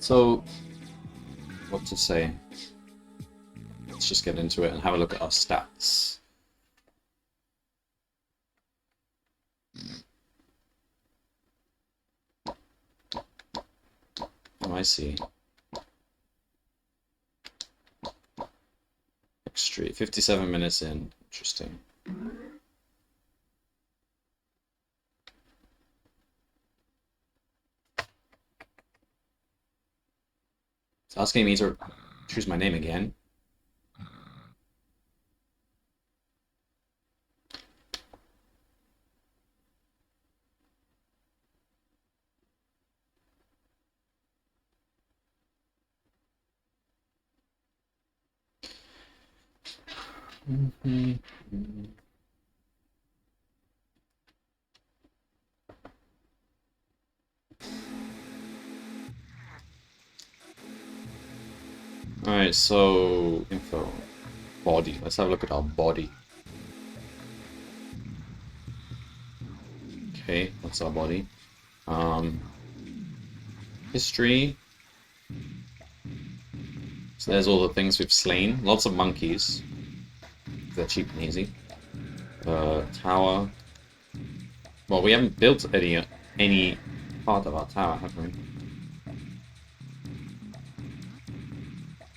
So, what to say? Let's just get into it and have a look at our stats. Oh, I see. Extreme. 57 minutes in. Interesting. It's asking me to choose my name again. Alright, so info. Body. Let's have a look at our body. Okay, what's our body? History. So there's all the things we've slain. Lots of monkeys. They're cheap and easy. Tower. Well, we haven't built any part of our tower, have we?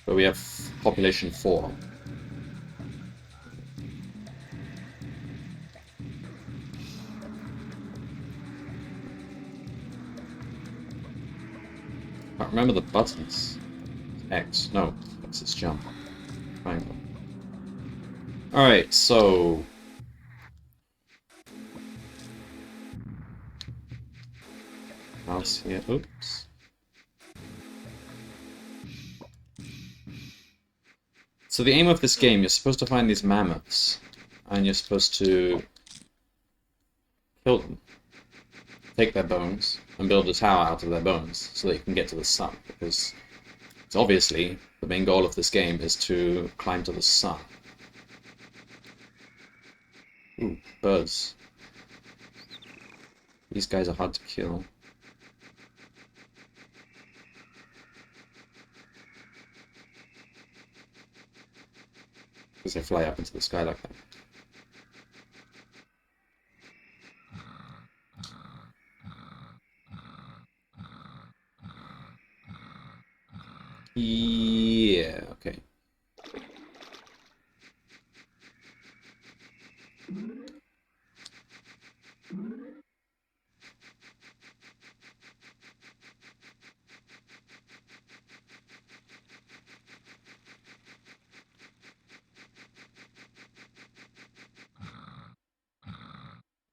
But we have population 4. I can't remember the buttons. X. No, X is jump. Triangle. Alright, so... mouse here. Oops. So the aim of this game, you're supposed to find these mammoths, and you're supposed to kill them, take their bones, and build a tower out of their bones, so that you can get to the sun, because it's obviously the main goal of this game is to climb to the sun. Ooh, birds. These guys are hard to kill. Because they fly up into the sky like that. Yeah, okay.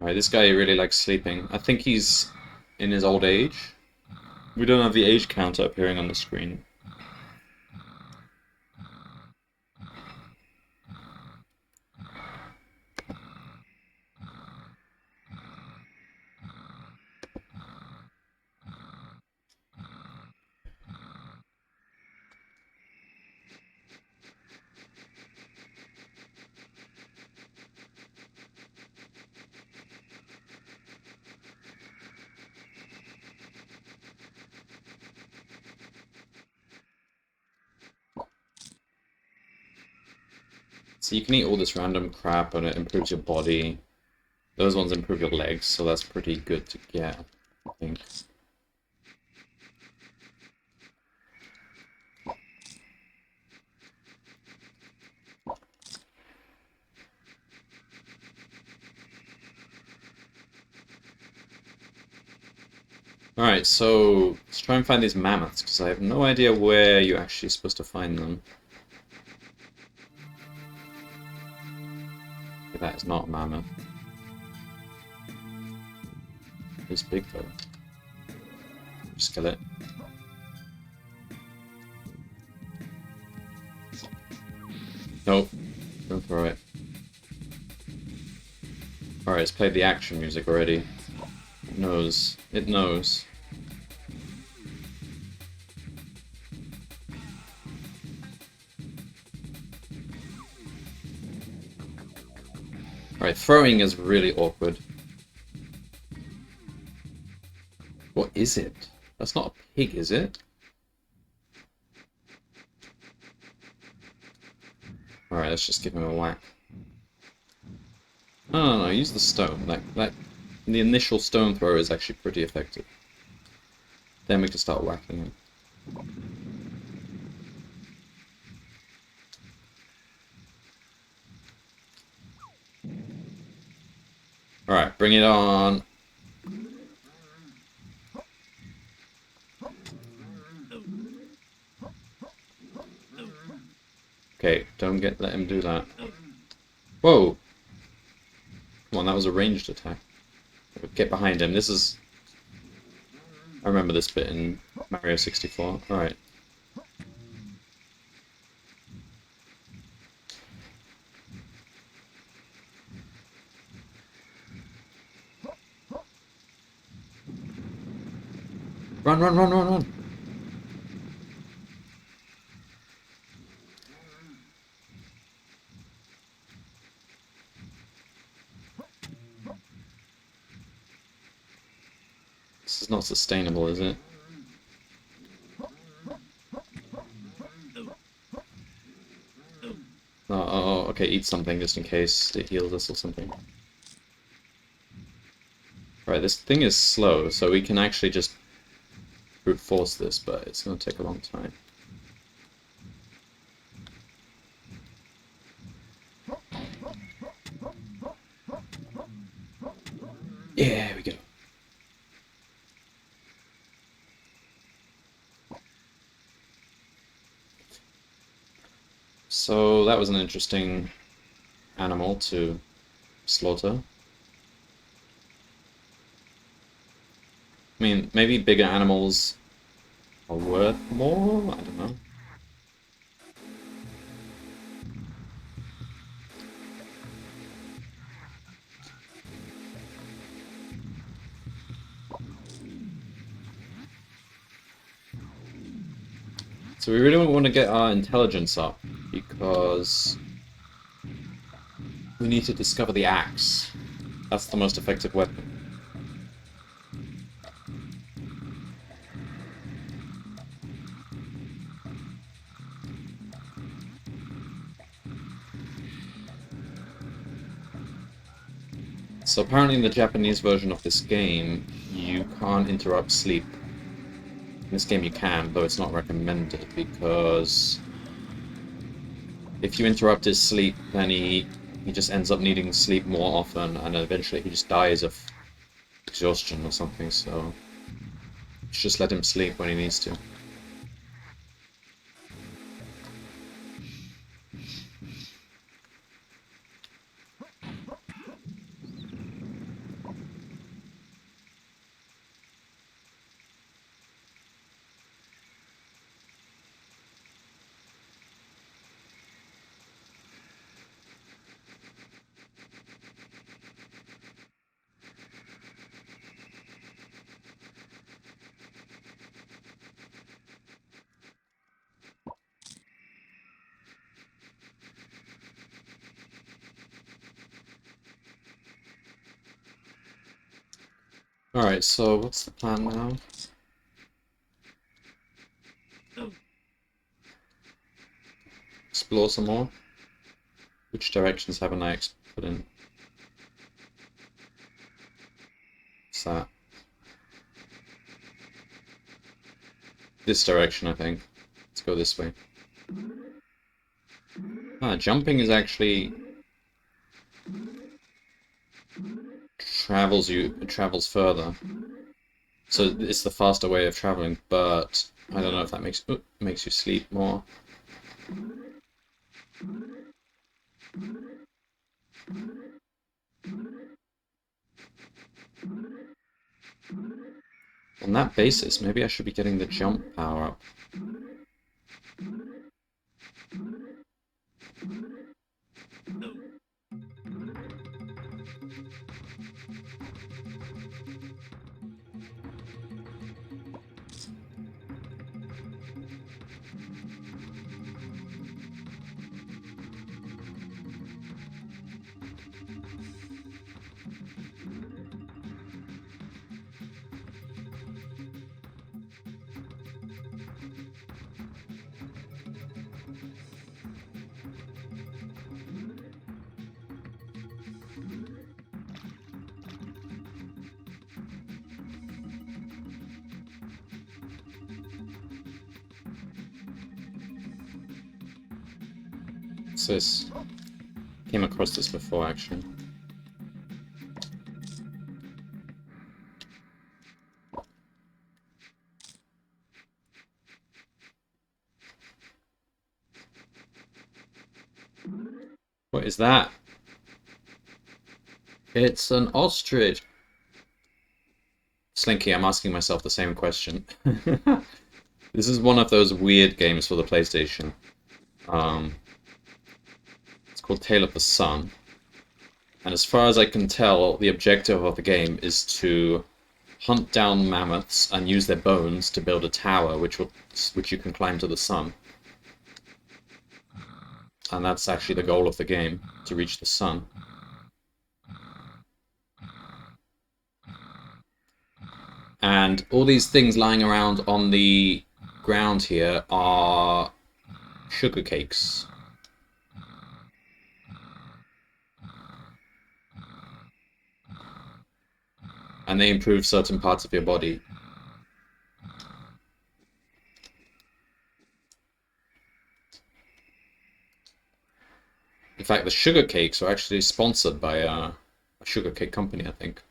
Alright, this guy really likes sleeping. I think he's in his old age. We don't have the age counter appearing on the screen. So you can eat all this random crap and it improves your body. Those ones improve your legs, so that's pretty good to get, I think. Alright, so let's try and find these mammoths, because I have no idea where you're actually supposed to find them. Okay, that is not a mammoth. It's big though. Just kill it. Nope. Don't throw it. Alright, it's played the action music already. It knows. It knows. Alright, throwing is really awkward. What is it? That's not a pig, is it? let's just give him a whack. No, use the stone. The initial stone throw is actually pretty effective. Then we can start whacking him. Alright, bring it on. Okay, don't let him do that. Whoa! Come on, that was a ranged attack. Get behind him. This is... I remember this bit in Mario 64. Alright. Run, run, run, run, run! This is not sustainable, is it? Oh, okay, eat something just in case it heals us or something. Right, this thing is slow, so we can actually just brute force this, but it's going to take a long time. Yeah, here we go. So that was an interesting animal to slaughter. I mean, maybe bigger animals are worth more? I don't know. So we really want to get our intelligence up, because we need to discover the axe. That's the most effective weapon. So apparently in the Japanese version of this game, you can't interrupt sleep. In this game you can, though it's not recommended, because if you interrupt his sleep, then he just ends up needing sleep more often, and eventually he just dies of exhaustion or something, so just let him sleep when he needs to. Alright, so what's the plan now? Explore some more. Which directions haven't I put in? What's that? This direction, I think. Let's go this way. Ah, jumping is actually... travels further. So it's the faster way of traveling, but I don't know if that makes you sleep more. On that basis, maybe I should be getting the jump power up. What's this? Came across this before, actually. What is that? It's an ostrich. Slinky, I'm asking myself the same question. This is one of those weird games for the PlayStation. It's called Tale of the Sun. And as far as I can tell, the objective of the game is to hunt down mammoths and use their bones to build a tower which you can climb to the sun. And that's actually the goal of the game, to reach the sun. And all these things lying around on the ground here are sugar cakes. And they improve certain parts of your body. In fact, the sugar cakes are actually sponsored by a sugar cake company, I think.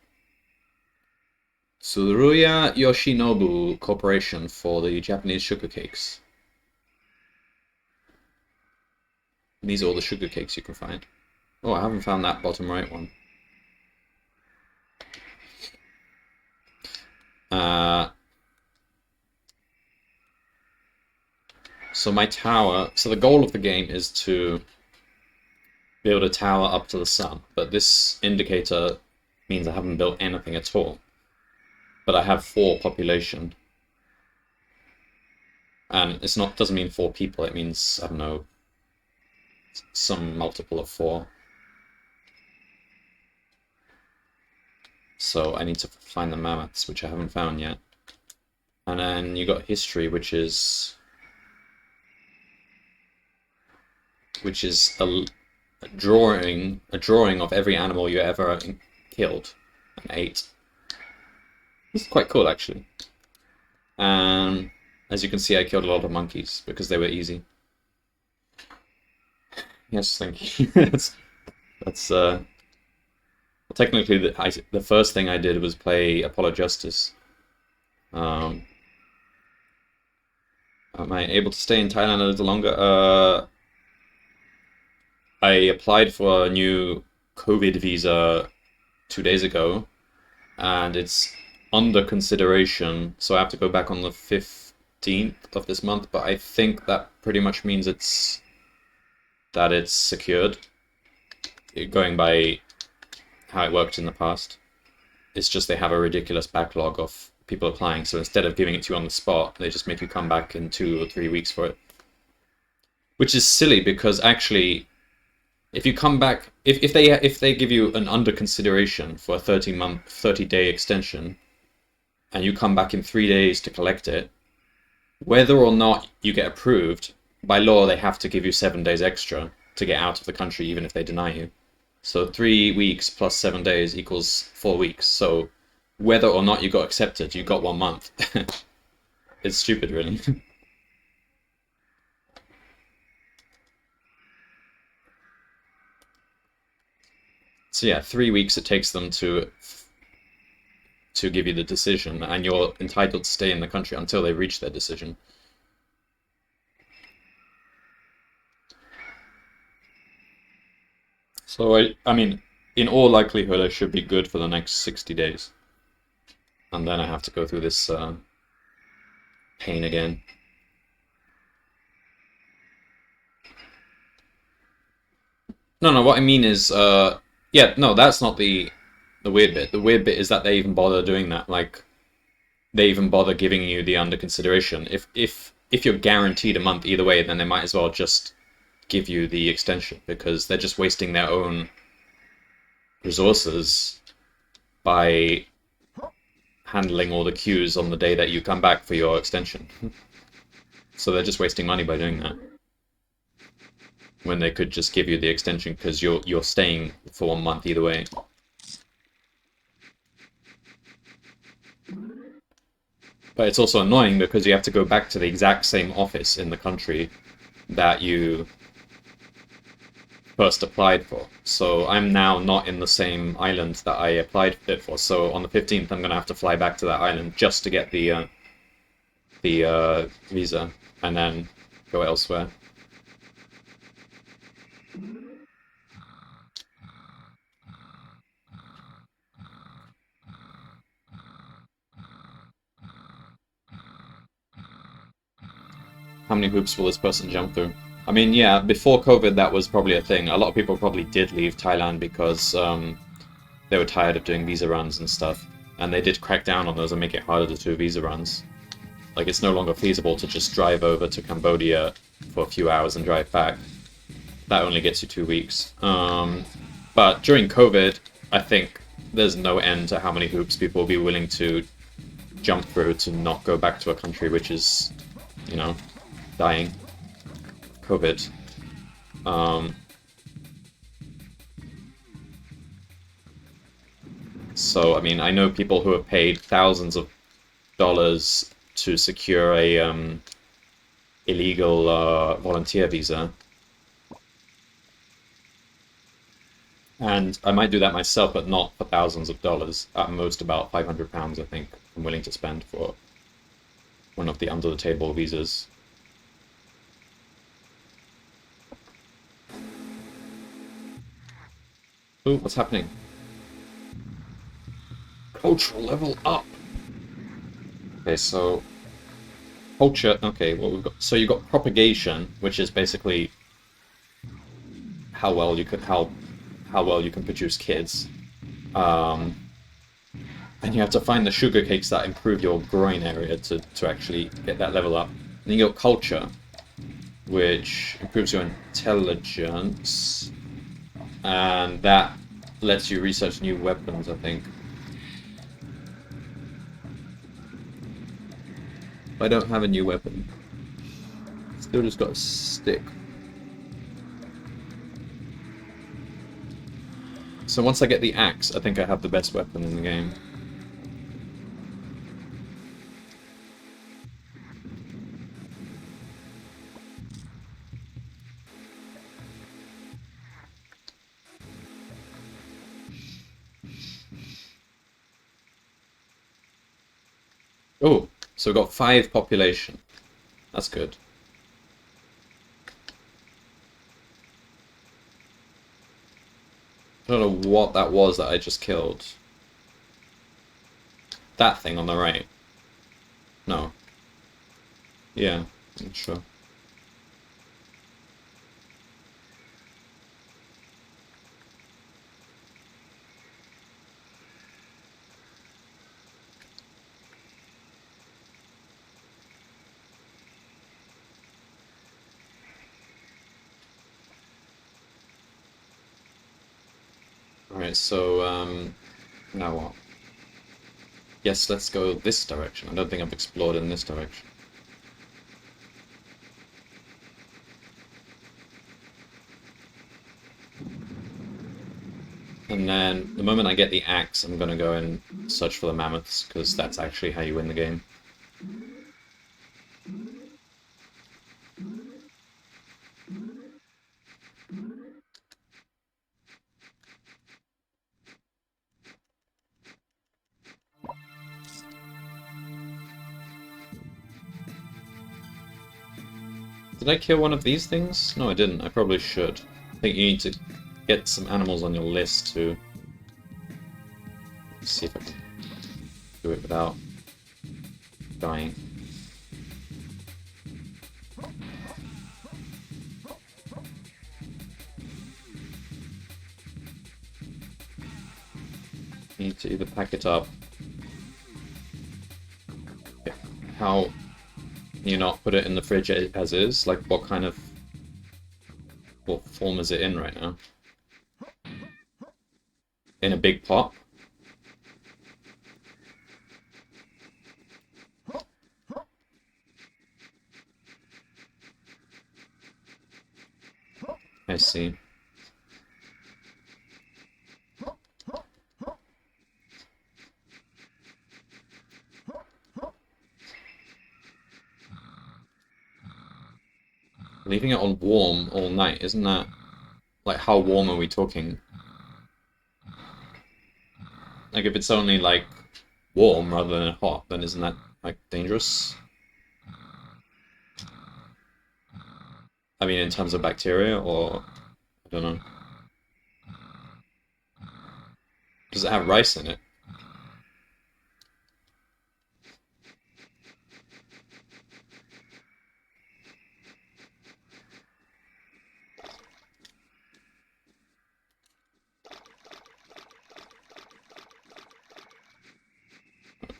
Tsuruya Yoshinobu Corporation for the Japanese sugar cakes. These are all the sugar cakes you can find. Oh, I haven't found that bottom right one. So my tower, so the goal of the game is to build a tower up to the sun, but this indicator means I haven't built anything at all. But I have 4 population. And it's not, doesn't mean 4 people, it means, I don't know, some multiple of 4. So I need to find the mammoths, which I haven't found yet. And then you got history, which is a drawing of every animal you ever killed and ate. This is quite cool, actually. And as you can see, I killed a lot of monkeys because they were easy. Yes, thank you. that's technically the first thing I did was play Apollo Justice. Am I able to stay in Thailand a little longer? I applied for a new COVID visa 2 days ago, and it's under consideration, so I have to go back on the 15th of this month, but I think that pretty much means it's secured, going by how it worked in the past. It's just they have a ridiculous backlog of people applying, so instead of giving it to you on the spot, they just make you come back in 2 or 3 weeks for it. Which is silly, because actually, if you come back, if they give you an under consideration for a 30-day extension, and you come back in 3 days to collect it, whether or not you get approved, by law they have to give you 7 days extra to get out of the country, even if they deny you. So 3 weeks plus 7 days equals 4 weeks. So whether or not you got accepted, you got 1 month. It's stupid, really. So yeah, 3 weeks it takes them to give you the decision, and you're entitled to stay in the country until they reach their decision. So I mean, in all likelihood, I should be good for the next 60 days. And then I have to go through this pain again. No, what I mean is, yeah, no, that's not the weird bit. The weird bit is that they even bother doing that. Like, they even bother giving you the under consideration. If you're guaranteed a month either way, then they might as well just give you the extension, because they're just wasting their own resources by handling all the queues on the day that you come back for your extension. So they're just wasting money by doing that, when they could just give you the extension because you're staying for 1 month either way. But it's also annoying because you have to go back to the exact same office in the country that you first applied for. So I'm now not in the same island that I applied it for. So on the 15th, I'm gonna have to fly back to that island just to get the visa and then go elsewhere. How many hoops will this person jump through? I mean, yeah, before COVID, that was probably a thing. A lot of people probably did leave Thailand because they were tired of doing visa runs and stuff. And they did crack down on those and make it harder to do visa runs. Like, it's no longer feasible to just drive over to Cambodia for a few hours and drive back. That only gets you 2 weeks. But during COVID, I think there's no end to how many hoops people will be willing to jump through to not go back to a country which is, you know, dying. COVID. So, I mean, I know people who have paid thousands of dollars to secure a illegal volunteer visa. And I might do that myself, but not for thousands of dollars. At most about £500, I think, I'm willing to spend for one of the under-the-table visas. Ooh, what's happening? Cultural level up! Okay, so... Culture, okay, well we've got... So you've got propagation, which is basically how well you can produce kids. And you have to find the sugar cakes that improve your groin area to actually get that level up. Then you got culture, which improves your intelligence, and that lets you research new weapons, I think. I don't have a new weapon. Still just got a stick. So once I get the axe, I think I have the best weapon in the game. Oh, so we've got 5 population. That's good. I don't know what that was that I just killed. That thing on the right. No. Yeah, I'm sure. Alright, so, now what? Yes, let's go this direction. I don't think I've explored in this direction. And then, the moment I get the axe, I'm gonna go and search for the mammoths, because that's actually how you win the game. Did I kill one of these things? No, I didn't. I probably should. I think you need to get some animals on your list to... Let's see if I can do it without dying. You need to either pack it up. How can you not put it in the fridge as is? Like, what form is it in right now? In a big pot? I see. Leaving it on warm all night, isn't that Like, how warm are we talking? Like, if it's only, like, warm rather than hot, then isn't that, like, dangerous? I mean, in terms of bacteria, or... I don't know. Does it have rice in it?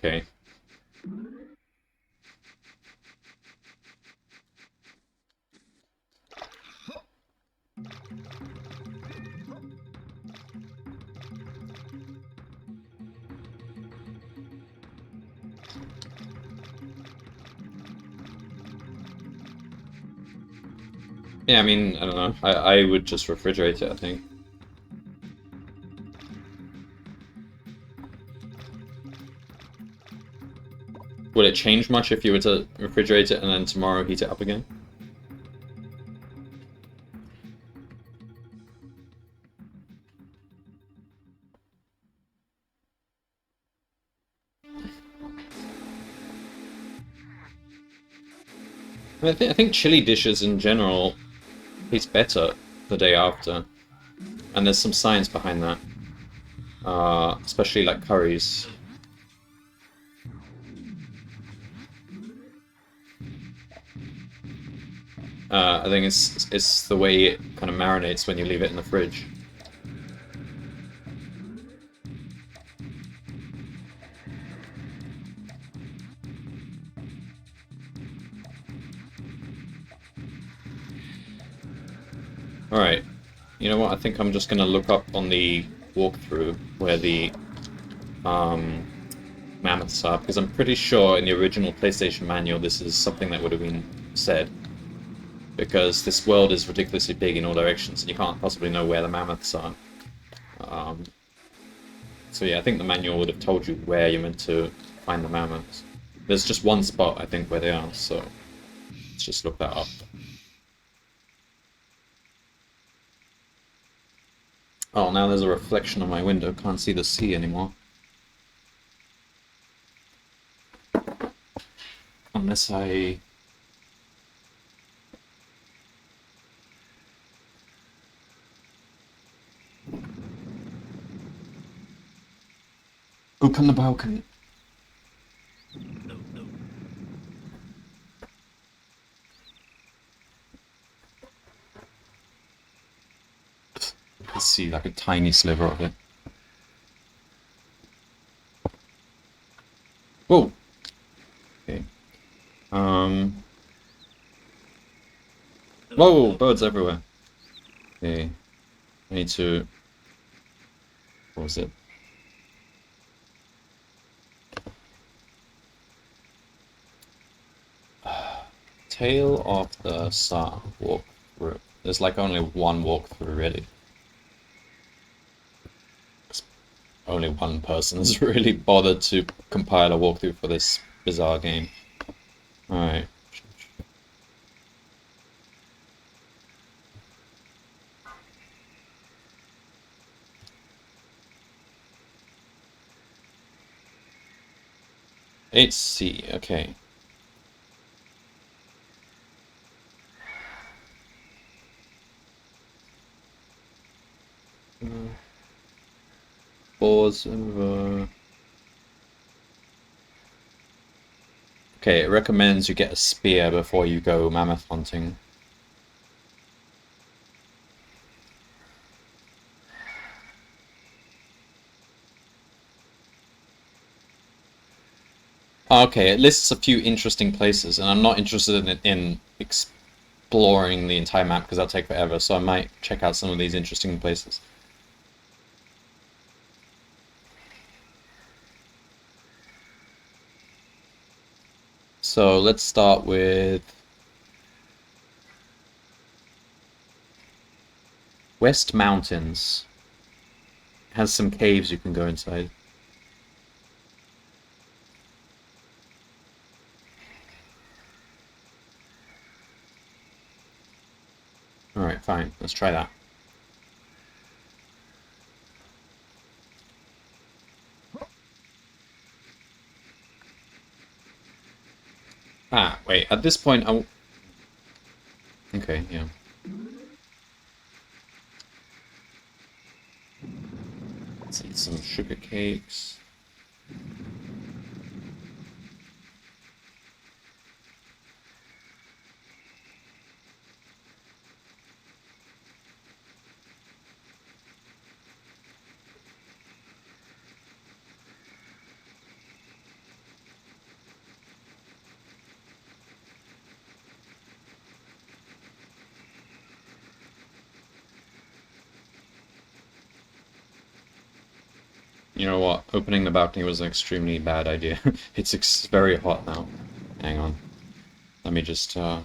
Okay. Yeah, I mean, I don't know. I would just refrigerate it, I think. Would it change much if you were to refrigerate it and then tomorrow heat it up again? I think chili dishes in general taste better the day after, and there's some science behind that. Especially like curries. I think it's the way it kind of marinates when you leave it in the fridge. Alright, you know what? I think I'm just gonna look up on the walkthrough where the um, mammoths are, because I'm pretty sure in the original PlayStation manual this is something that would have been said. Because this world is ridiculously big in all directions, and you can't possibly know where the mammoths are. Um, so yeah, I think the manual would have told you where you're meant to find the mammoths. There's just one spot, I think, where they are, so let's just look that up. Oh, now there's a reflection on my window. Can't see the sea anymore. Unless I... open the balcony. You can see like a tiny sliver of it. Whoa! Okay. Whoa! Birds everywhere. Okay. I need to... what was it? Tale of the Star walkthrough. There's like only one walkthrough, really. Only one person has really bothered to compile a walkthrough for this bizarre game. Alright. HC, okay. Pause over. Okay, it recommends you get a spear before you go mammoth hunting. Okay, it lists a few interesting places, and I'm not interested in exploring the entire map because that'll take forever, so I might check out some of these interesting places. So let's start with West Mountains. It has some caves you can go inside. Alright, fine. Let's try that. Wait, at this point, okay, yeah. Let's eat some sugar cakes. You know what? Opening the balcony was an extremely bad idea. It's very hot now. Hang on. Let me just, okay.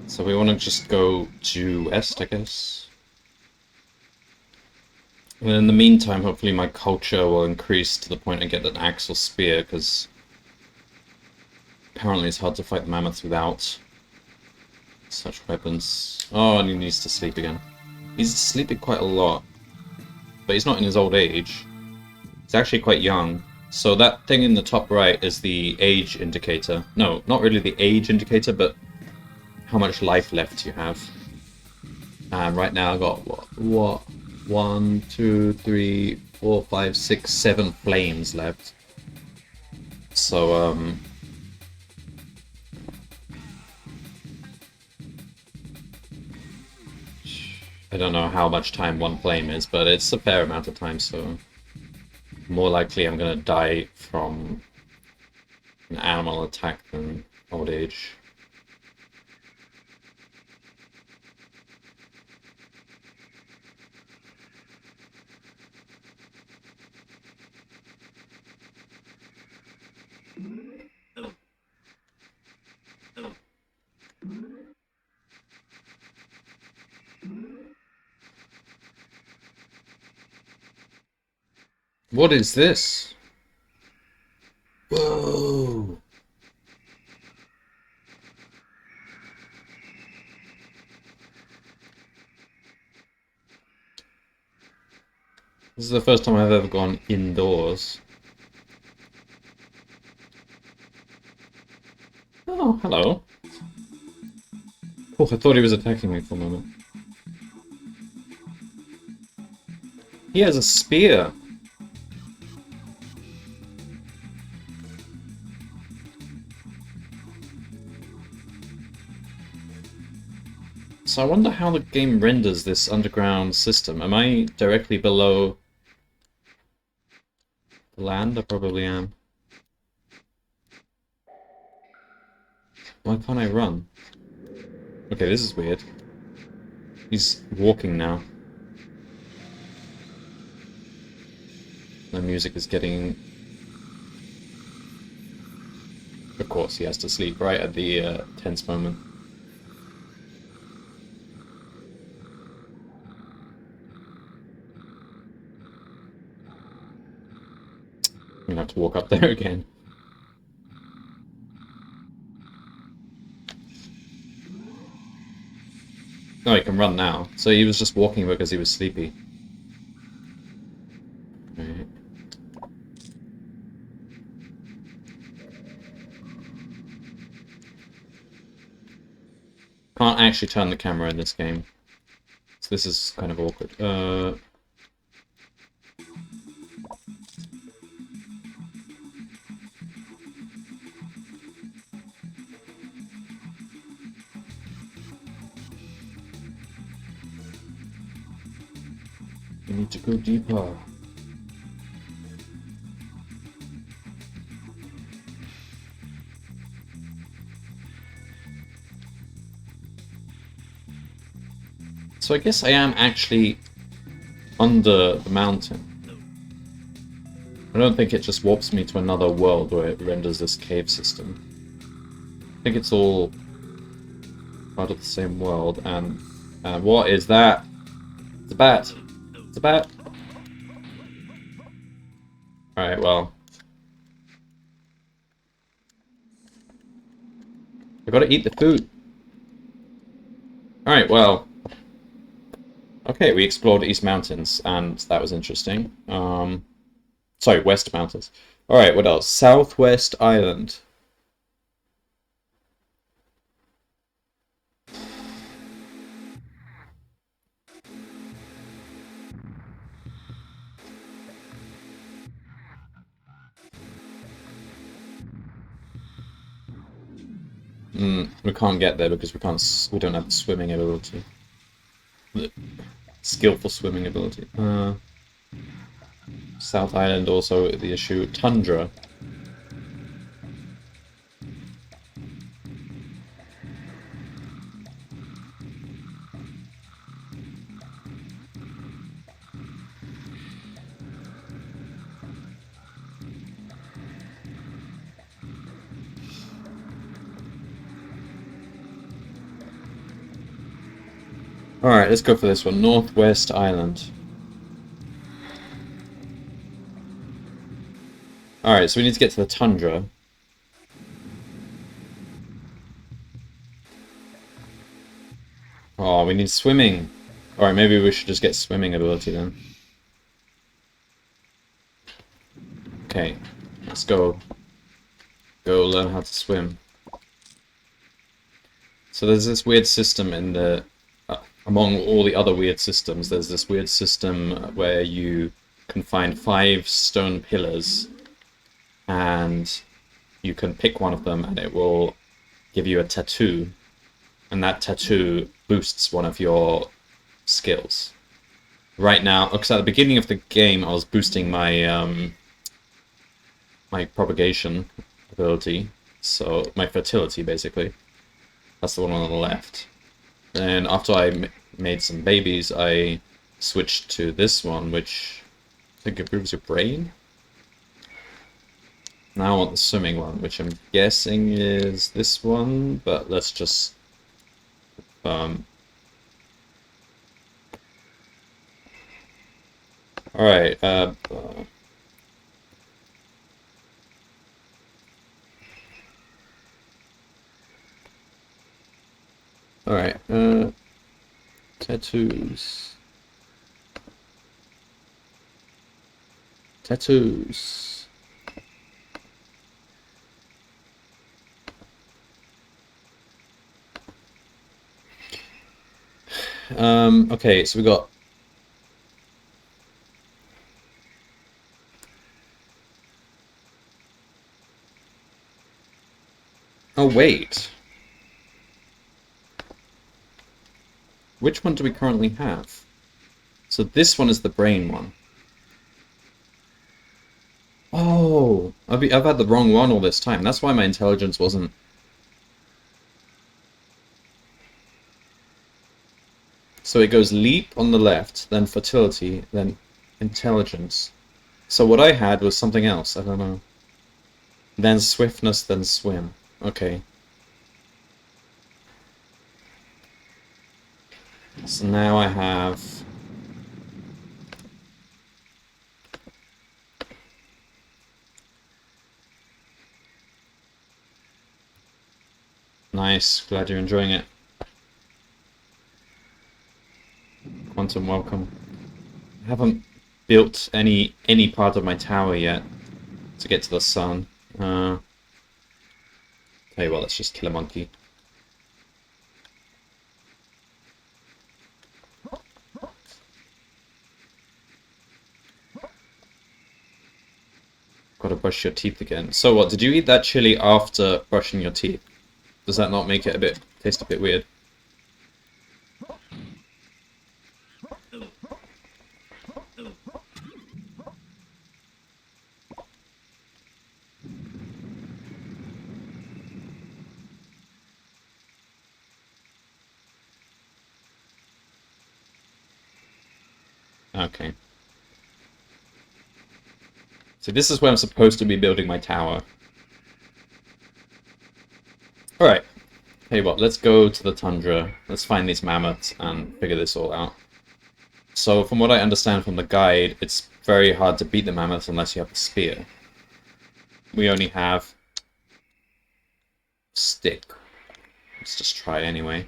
So we want to just go due west, I guess. And in the meantime, hopefully my culture will increase to the point I get an axe or spear, because apparently it's hard to fight the mammoths without such weapons. Oh, and he needs to sleep again. He's sleeping quite a lot, but he's not in his old age. He's actually quite young. So that thing in the top right is the age indicator. No, not really the age indicator, but how much life left you have. And right now I've got, what? 1, 2, 3, 4, 5, 6, 7 flames left. So, I don't know how much time one flame is, but it's a fair amount of time, so more likely I'm gonna die from an animal attack than old age. What is this? Whoa! This is the first time I've ever gone indoors. Oh, hello. Oh, I thought he was attacking me for a moment. He has a spear. So I wonder how the game renders this underground system. Am I directly below the land? I probably am. Why can't I run? Okay, this is weird. He's walking now. The music is getting... Of course, he has to sleep right at the tense moment. I'm gonna have to walk up there again. No, he can run now. So he was just walking because he was sleepy. Right. Can't actually turn the camera in this game. So this is kind of awkward. We need to go deeper. So I guess I am actually under the mountain. I don't think it just warps me to another world where it renders this cave system. I think it's all part of the same world, and what is that? It's a bat! It's a bat! Alright, well. I gotta eat the food. Alright, well. Okay, we explored East Mountains, and that was interesting. Sorry, West Mountains. Alright, what else? Southwest Island. We can't get there because we don't have the swimming ability. The skillful swimming ability. South Island also the issue. Tundra. Alright, let's go for this one. Northwest Island. Alright, so we need to get to the tundra. Oh, we need swimming. Alright, maybe we should just get swimming ability then. Okay, let's go. Go learn how to swim. So there's this weird system in the... among all the other weird systems, there's this weird system where you can find 5 stone pillars and you can pick one of them and it will give you a tattoo, and that tattoo boosts one of your skills. Right now, because at the beginning of the game I was boosting my my propagation ability, so my fertility basically. That's the one on the left. And after I made some babies, I switched to this one, which I think improves your brain. Now I want the swimming one, which I'm guessing is this one, but let's just... Alright, Alright, tattoos. Tattoos. Okay, so we got... Oh, wait. Which one do we currently have? So this one is the brain one. Oh, I've had the wrong one all this time. That's why my intelligence wasn't... So it goes leap on the left, then fertility, then intelligence. So what I had was something else, I don't know. Then swiftness, then swim. Okay. So now I have... Nice, glad you're enjoying it. Quantum, welcome. I haven't built any part of my tower yet to get to the sun. Tell you what, let's just kill a monkey. Gotta brush your teeth again. So what, did you eat that chili after brushing your teeth? Does that not make it taste a bit weird? Okay. So this is where I'm supposed to be building my tower. Alright. Hey, what? Let's go to the tundra. Let's find these mammoths and figure this all out. So, from what I understand from the guide, it's very hard to beat the mammoths unless you have a spear. We only have stick. Let's just try anyway.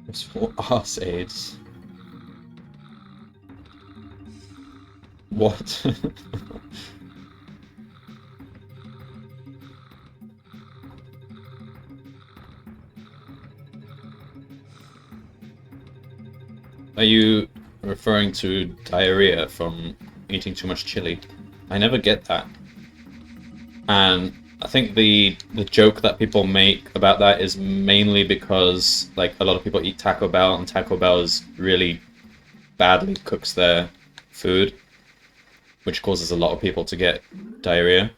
It's for arse aids. What? Are you referring to diarrhea from eating too much chili? I never get that. And I think the joke that people make about that is mainly because like a lot of people eat Taco Bell and Taco Bell is really badly cooks their food, which causes a lot of people to get diarrhea.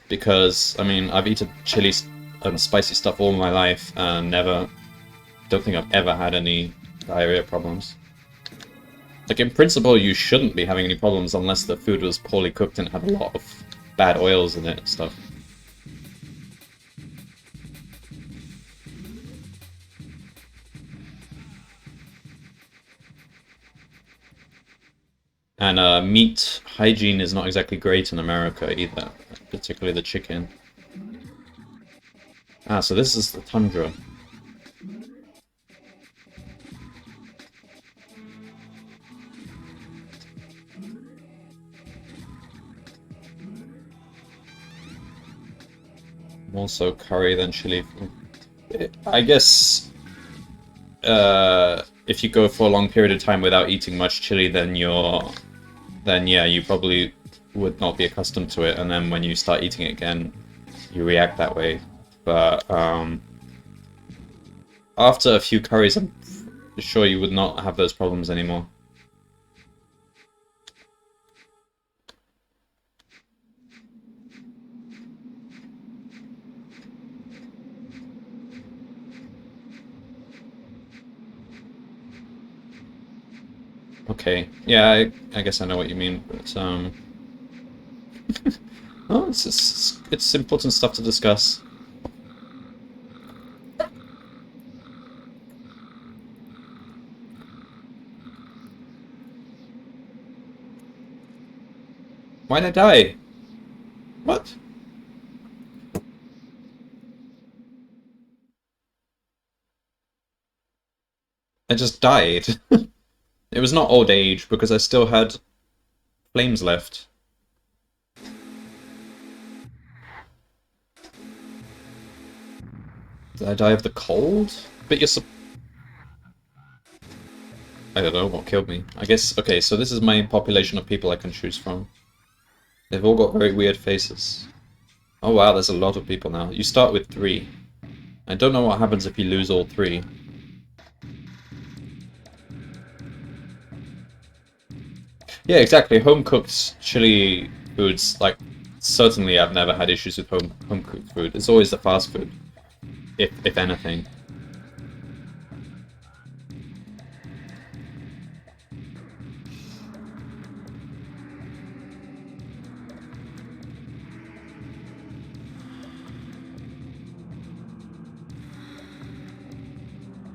Because I mean, I've eaten chili and spicy stuff all my life and don't think I've ever had any diarrhea problems. Like in principle, you shouldn't be having any problems unless the food was poorly cooked and had a lot of bad oils in it and stuff. And meat hygiene is not exactly great in America either, particularly the chicken. Ah, so this is the tundra. More so curry than chili. I guess if you go for a long period of time without eating much chili, then yeah, you probably would not be accustomed to it, and then when you start eating it again, you react that way. But after a few curries, I'm sure you would not have those problems anymore. Okay, yeah, I guess I know what you mean, but oh, it's important stuff to discuss. Why'd I die? What? I just died. It was not old age because I still had flames left. Did I die of the cold? But you're I don't know what killed me. I guess, okay, so this is my population of people I can choose from. They've all got very weird faces. Oh wow, there's a lot of people now. You start with 3. I don't know what happens if you lose all 3. Yeah, exactly. Home-cooked chili foods, like, certainly I've never had issues with home-cooked food. It's always the fast food, if anything.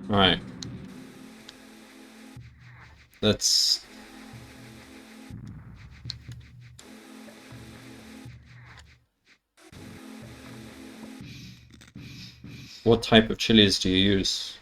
Alright. Let's... What type of chilies do you use?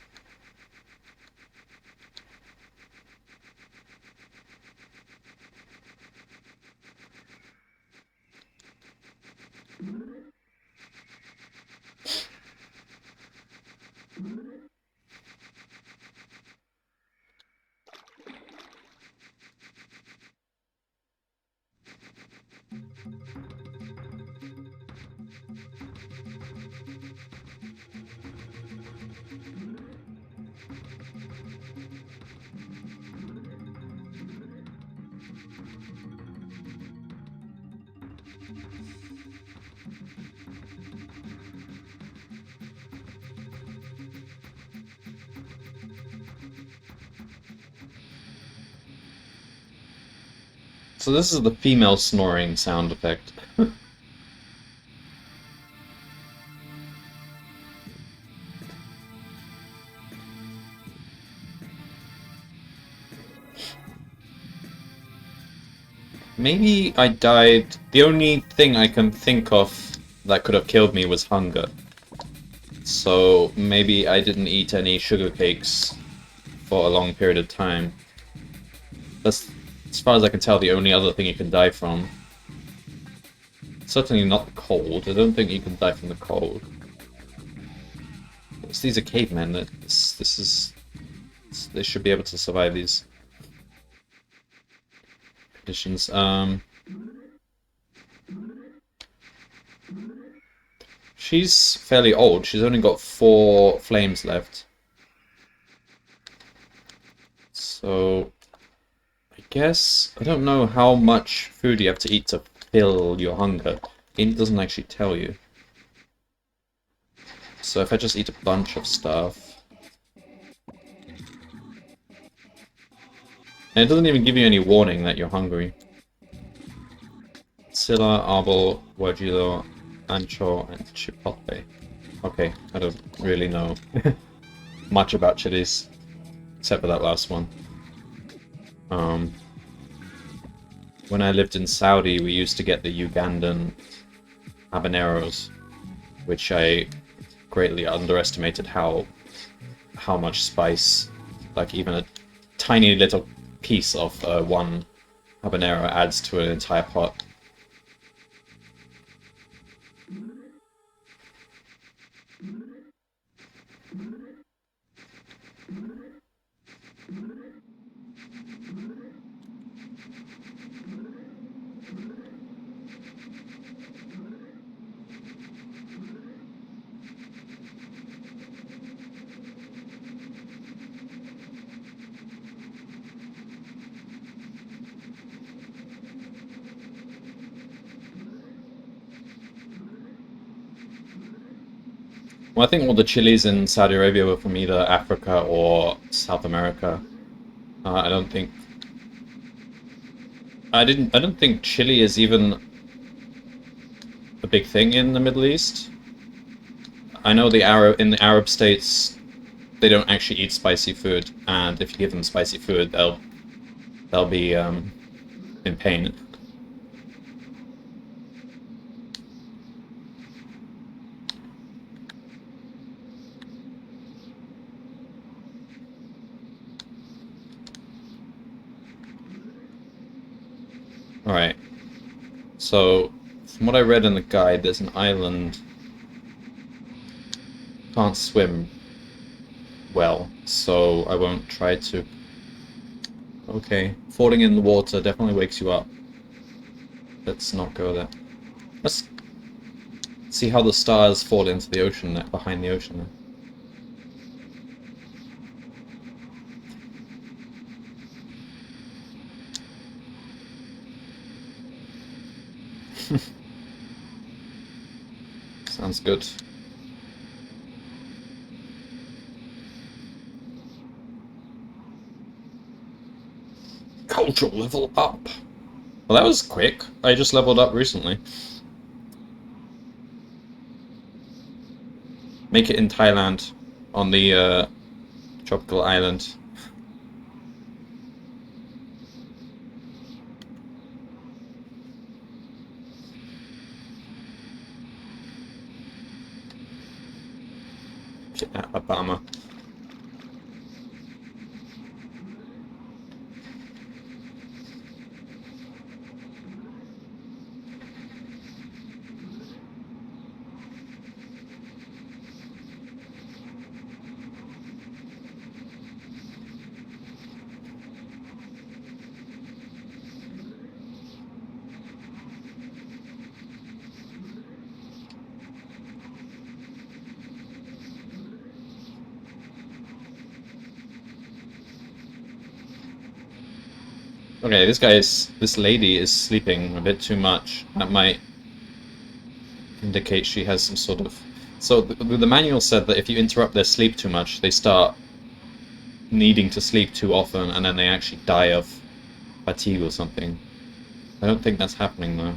So this is the female snoring sound effect. Maybe I died... The only thing I can think of that could have killed me was hunger. So maybe I didn't eat any sugar cakes for a long period of time. That's, as far as I can tell, the only other thing you can die from. Certainly not the cold. I don't think you can die from the cold. These are cavemen. They should be able to survive these conditions. She's fairly old. She's only got 4 flames left. So, I guess, I don't know how much food you have to eat to fill your hunger. The game doesn't actually tell you. So if I just eat a bunch of stuff... And it doesn't even give you any warning that you're hungry. Scylla, arbol, guajillo, ancho, and chipotle. Okay, I don't really know much about chilies, except for that last one. When I lived in Saudi, we used to get the Ugandan habaneros, which I greatly underestimated how much spice, like even a tiny little piece of one habanero adds to an entire pot. Well, I think all the chilies in Saudi Arabia were from either Africa or South America. I don't think chili is even a big thing in the Middle East. I know in the Arab states, they don't actually eat spicy food, and if you give them spicy food, they'll be in pain. Alright, so from what I read in the guide, there's an island. Can't swim well, so I won't try to. Okay, falling in the water definitely wakes you up. Let's not go there. Let's see how the stars fall into the ocean there, behind the ocean there. Sounds good. Cultural level up. Well, that was quick. I just leveled up recently. Make it in Thailand, on the tropical island. Alabama. Okay, this lady is sleeping a bit too much. That might indicate she has some sort of... So the manual said that if you interrupt their sleep too much, they start needing to sleep too often, and then they actually die of fatigue or something. I don't think that's happening though.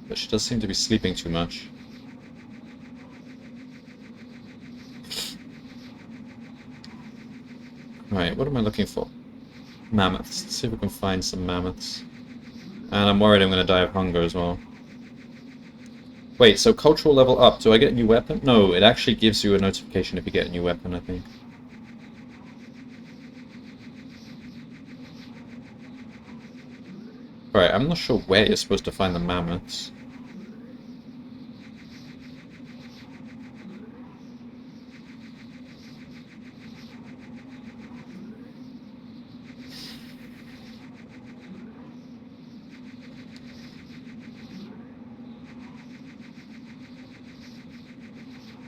But she does seem to be sleeping too much. Right, what am I looking for? Mammoths. Let's see if we can find some mammoths. And I'm worried I'm going to die of hunger as well. Wait, so cultural level up. Do I get a new weapon? No, it actually gives you a notification if you get a new weapon, I think. Alright, I'm not sure where you're supposed to find the mammoths.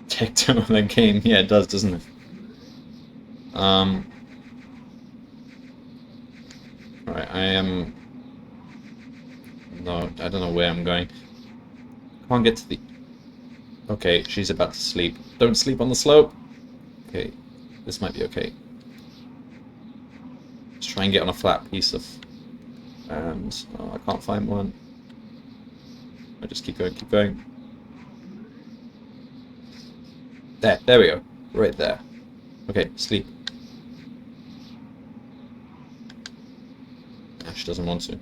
Take two of that game. Yeah, it does, doesn't it? Alright, I am... No, I don't know where I'm going. Can't get to the... Okay, she's about to sleep. Don't sleep on the slope! Okay, this might be okay. Let's try and get on a flat piece of... And... Oh, I can't find one. I just keep going, keep going. There we go. Right there. Okay, sleep. No, she doesn't want to.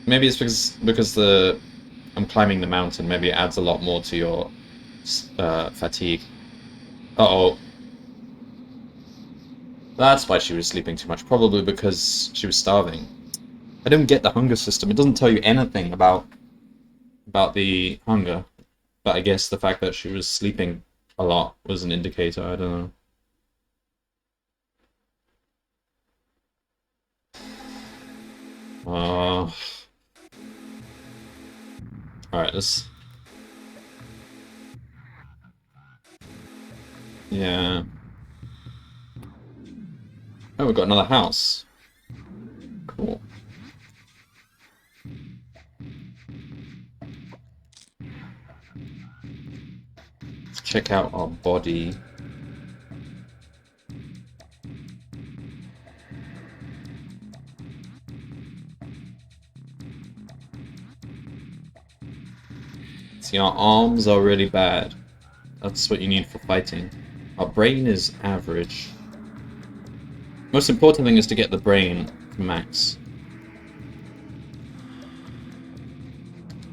Maybe it's because I'm climbing the mountain. Maybe it adds a lot more to your fatigue. Uh-oh. That's why she was sleeping too much. Probably because she was starving. I don't get the hunger system. It doesn't tell you anything about the hunger. But I guess the fact that she was sleeping a lot was an indicator. I don't know. Alright, let's... Yeah. Oh, we've got another house. Cool. Let's check out our body. See, our arms are really bad. That's what you need for fighting. Our brain is average. Most important thing is to get the brain to max.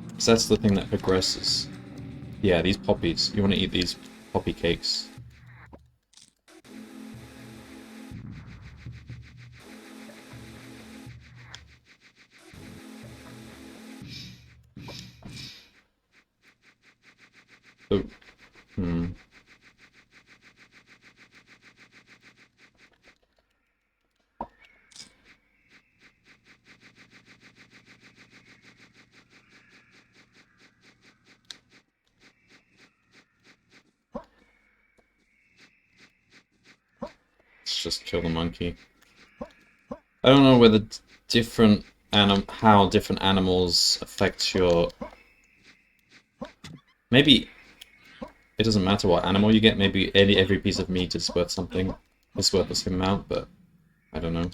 Because that's the thing that progresses. Yeah, these poppies. You want to eat these poppy cakes. Oh. Let's just kill the monkey. I don't know whether different how different animals affect your... Maybe it doesn't matter what animal you get. Maybe every piece of meat is worth something. It's worth the same amount, but I don't know.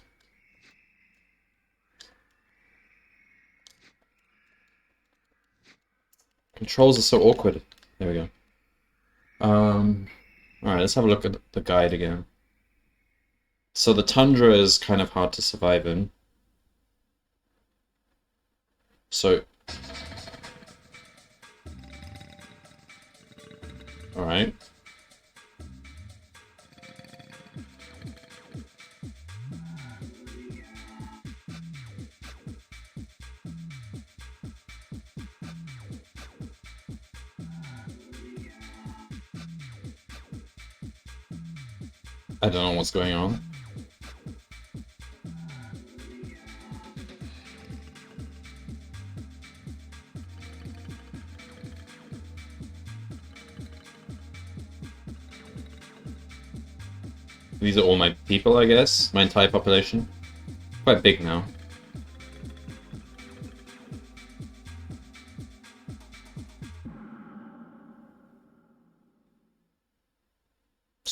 Controls are so awkward. There we go. Alright, let's have a look at the guide again. So the tundra is kind of hard to survive in. So... Alright. I don't know what's going on. These are all my people, I guess. My entire population. Quite big now.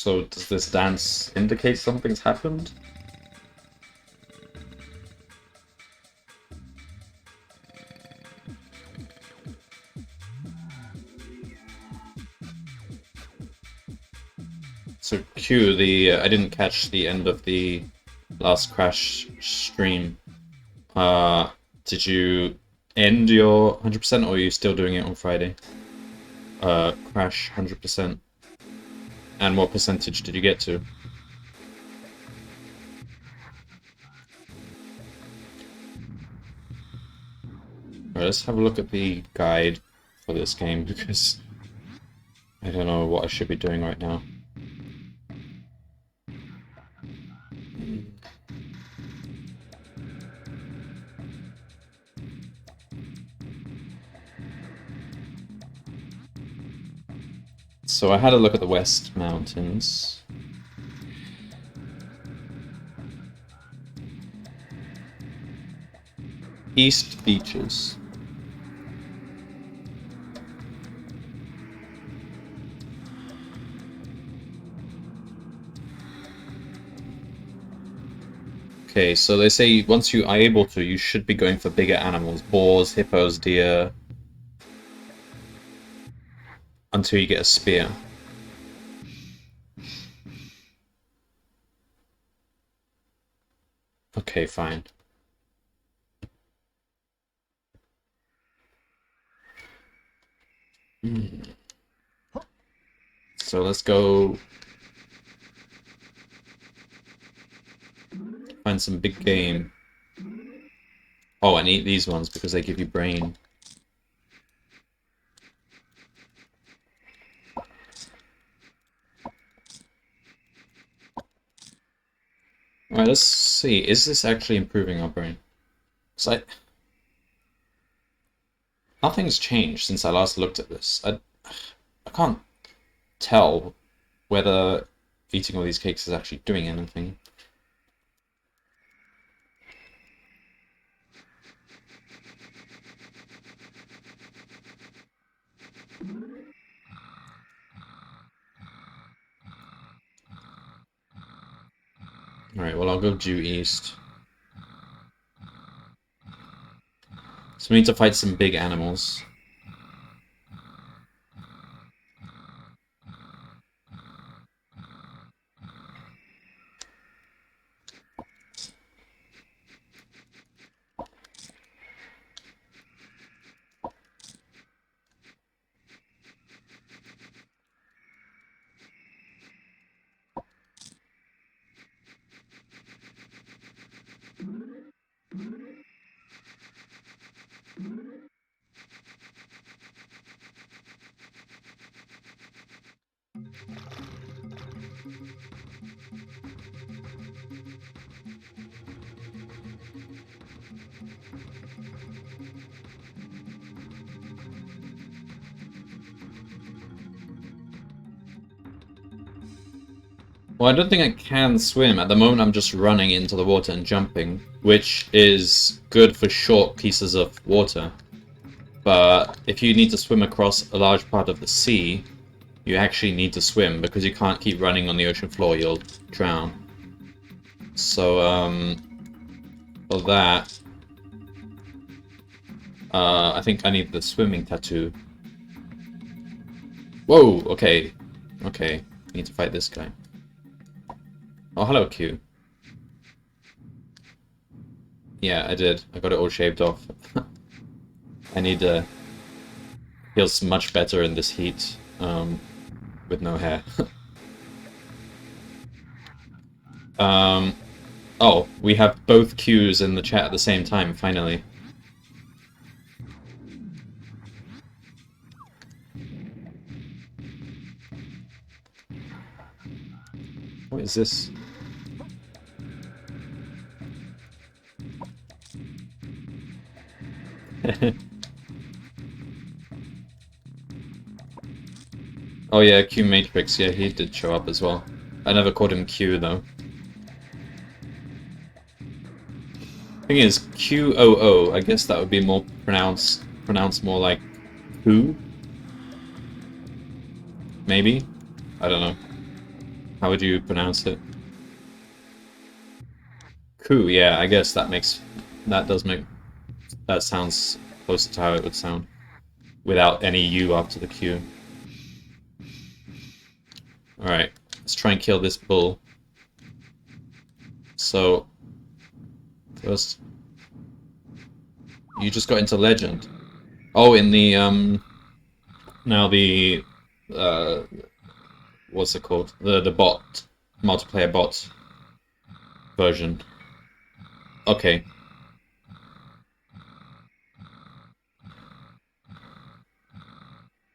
So does this dance indicate something's happened? So Q, I didn't catch the end of the last Crash stream. Did you end your 100% or are you still doing it on Friday? Crash 100%. And what percentage did you get to? Alright, let's have a look at the guide for this game because I don't know what I should be doing right now. So I had a look at the West Mountains. East Beaches. Okay, so they say once you are able to, you should be going for bigger animals. Boars, hippos, deer. Until you get a spear. Okay, fine. So let's go find some big game. Oh, and eat these ones because they give you brain. Alright, let's see. Is this actually improving our brain? So nothing's changed since I last looked at this. I can't tell whether eating all these cakes is actually doing anything. Alright, well I'll go due east. So we need to fight some big animals. Well, I don't think I can swim. At the moment, I'm just running into the water and jumping, which is good for short pieces of water. But if you need to swim across a large part of the sea, you actually need to swim, because you can't keep running on the ocean floor, you'll drown. So, for that, I think I need the swimming tattoo. Whoa, okay. Okay, need to fight this guy. Oh, hello, Q. Yeah, I did. I got it all shaved off. I need to... Feels much better in this heat, with no hair. Oh, we have both Qs in the chat at the same time, finally. What is this? Oh yeah, Q Matrix, yeah, he did show up as well. I never called him Q though. Thing is, QOO, I guess that would be more pronounced more like who? Maybe? I don't know. How would you pronounce it? Ku, yeah, I guess that makes... That does make... That sounds closer to how it would sound. Without any U after the Q. Alright, let's try and kill this bull. So... First... You just got into Legend. Oh, in the, now the... What's it called? The bot. Multiplayer bot version. Okay.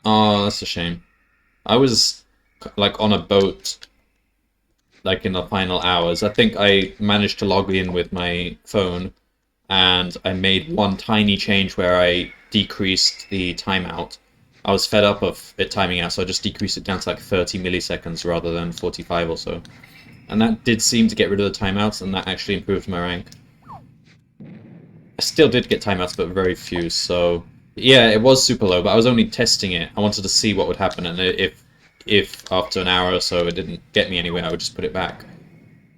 Oh, that's a shame. I was, like, on a boat, like, in the final hours. I think I managed to log in with my phone, and I made one tiny change where I decreased the timeout. I was fed up of it timing out, so I just decreased it down to, like, 30 milliseconds rather than 45 or so. And that did seem to get rid of the timeouts, and that actually improved my rank. I still did get timeouts, but very few, so... Yeah, it was super low, but I was only testing it. I wanted to see what would happen, and if after an hour or so it didn't get me anywhere, I would just put it back.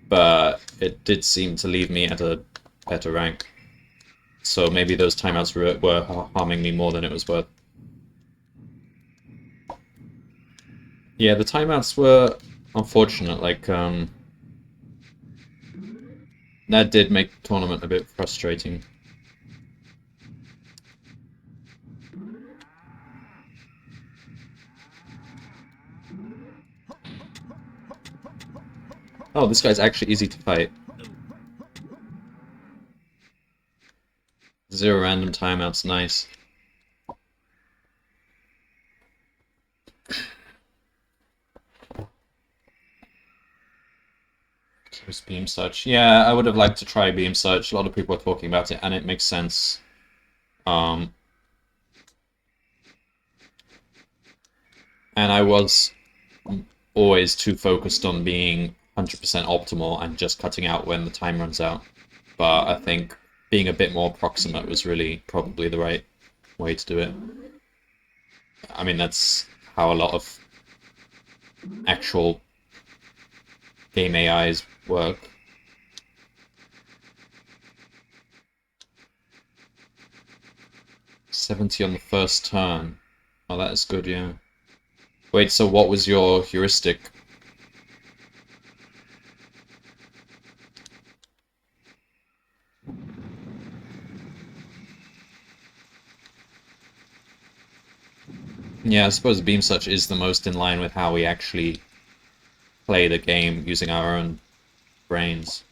But it did seem to leave me at a better rank. So maybe those timeouts were harming me more than it was worth. Yeah, the timeouts were unfortunate, like, that did make the tournament a bit frustrating. Oh, this guy's actually easy to fight. 0 random timeouts, nice. Close beam search. Yeah, I would have liked to try beam search. A lot of people are talking about it, and it makes sense. And I was always too focused on being 100% optimal and just cutting out when the time runs out. But I think being a bit more proximate was really probably the right way to do it. I mean, that's how a lot of actual game AIs work. $70 on the first turn. Oh, that is good, yeah. Wait, so what was your heuristic? Yeah, I suppose beam search is the most in line with how we actually play the game using our own brains.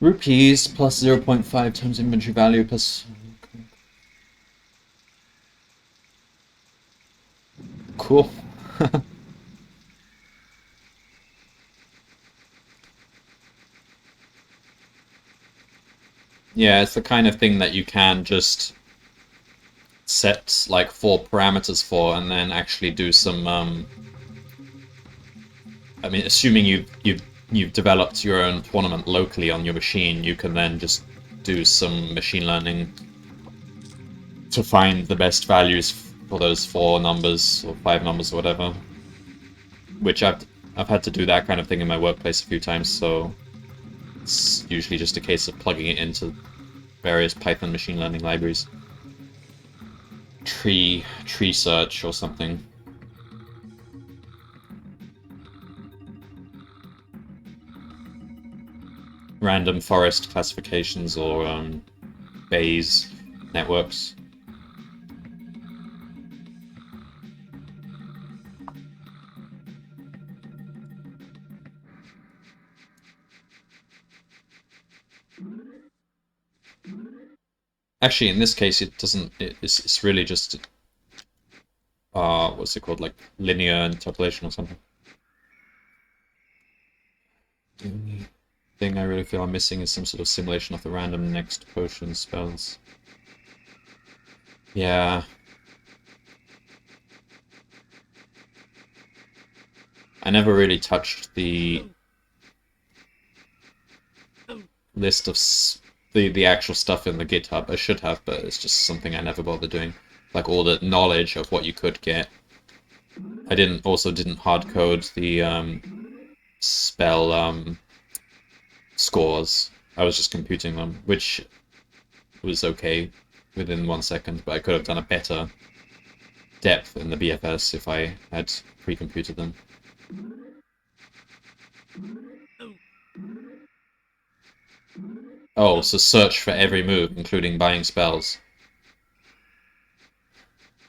Rupees plus 0.5 times inventory value plus... Cool. Yeah, it's the kind of thing that you can just set like 4 parameters for and then actually do some I mean, assuming you've developed your own tournament locally on your machine, you can then just do some machine learning to find the best values for those 4 numbers or 5 numbers or whatever. Which I've had to do that kind of thing in my workplace a few times, so it's usually just a case of plugging it into various Python machine learning libraries. Tree search or something. Random forest classifications or Bayes networks. Actually, in this case, it doesn't. It's really just what's it called, like linear interpolation or something. The only thing I really feel I'm missing is some sort of simulation of the random next potion spells. Yeah. I never really touched the list of the actual stuff in the GitHub. I should have, but it's just something I never bother doing. Like all the knowledge of what you could get. I didn't hard code the spell scores. I was just computing them, which was okay within 1 second, but I could have done a better depth in the BFS if I had pre-computed them. Oh, so search for every move, including buying spells.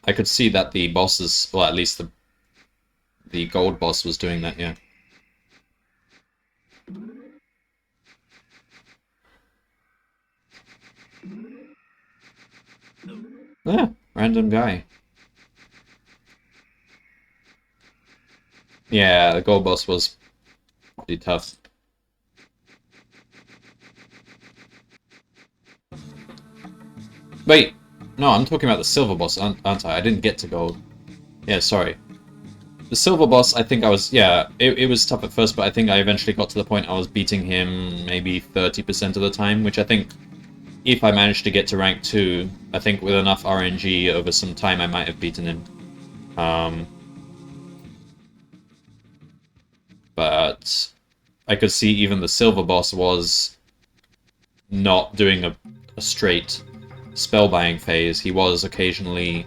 I could see that the bosses, well, at least the gold boss was doing that, yeah. Yeah, random guy. Yeah, the gold boss was pretty tough. Wait, no, I'm talking about the silver boss, aren't I? I didn't get to gold. Yeah, sorry. The silver boss, I think I was, yeah, it was tough at first, but I think I eventually got to the point I was beating him maybe 30% of the time, which I think, if I managed to get to rank 2, I think with enough RNG over some time I might have beaten him. But I could see even the silver boss was not doing a straight spell buying phase. He was occasionally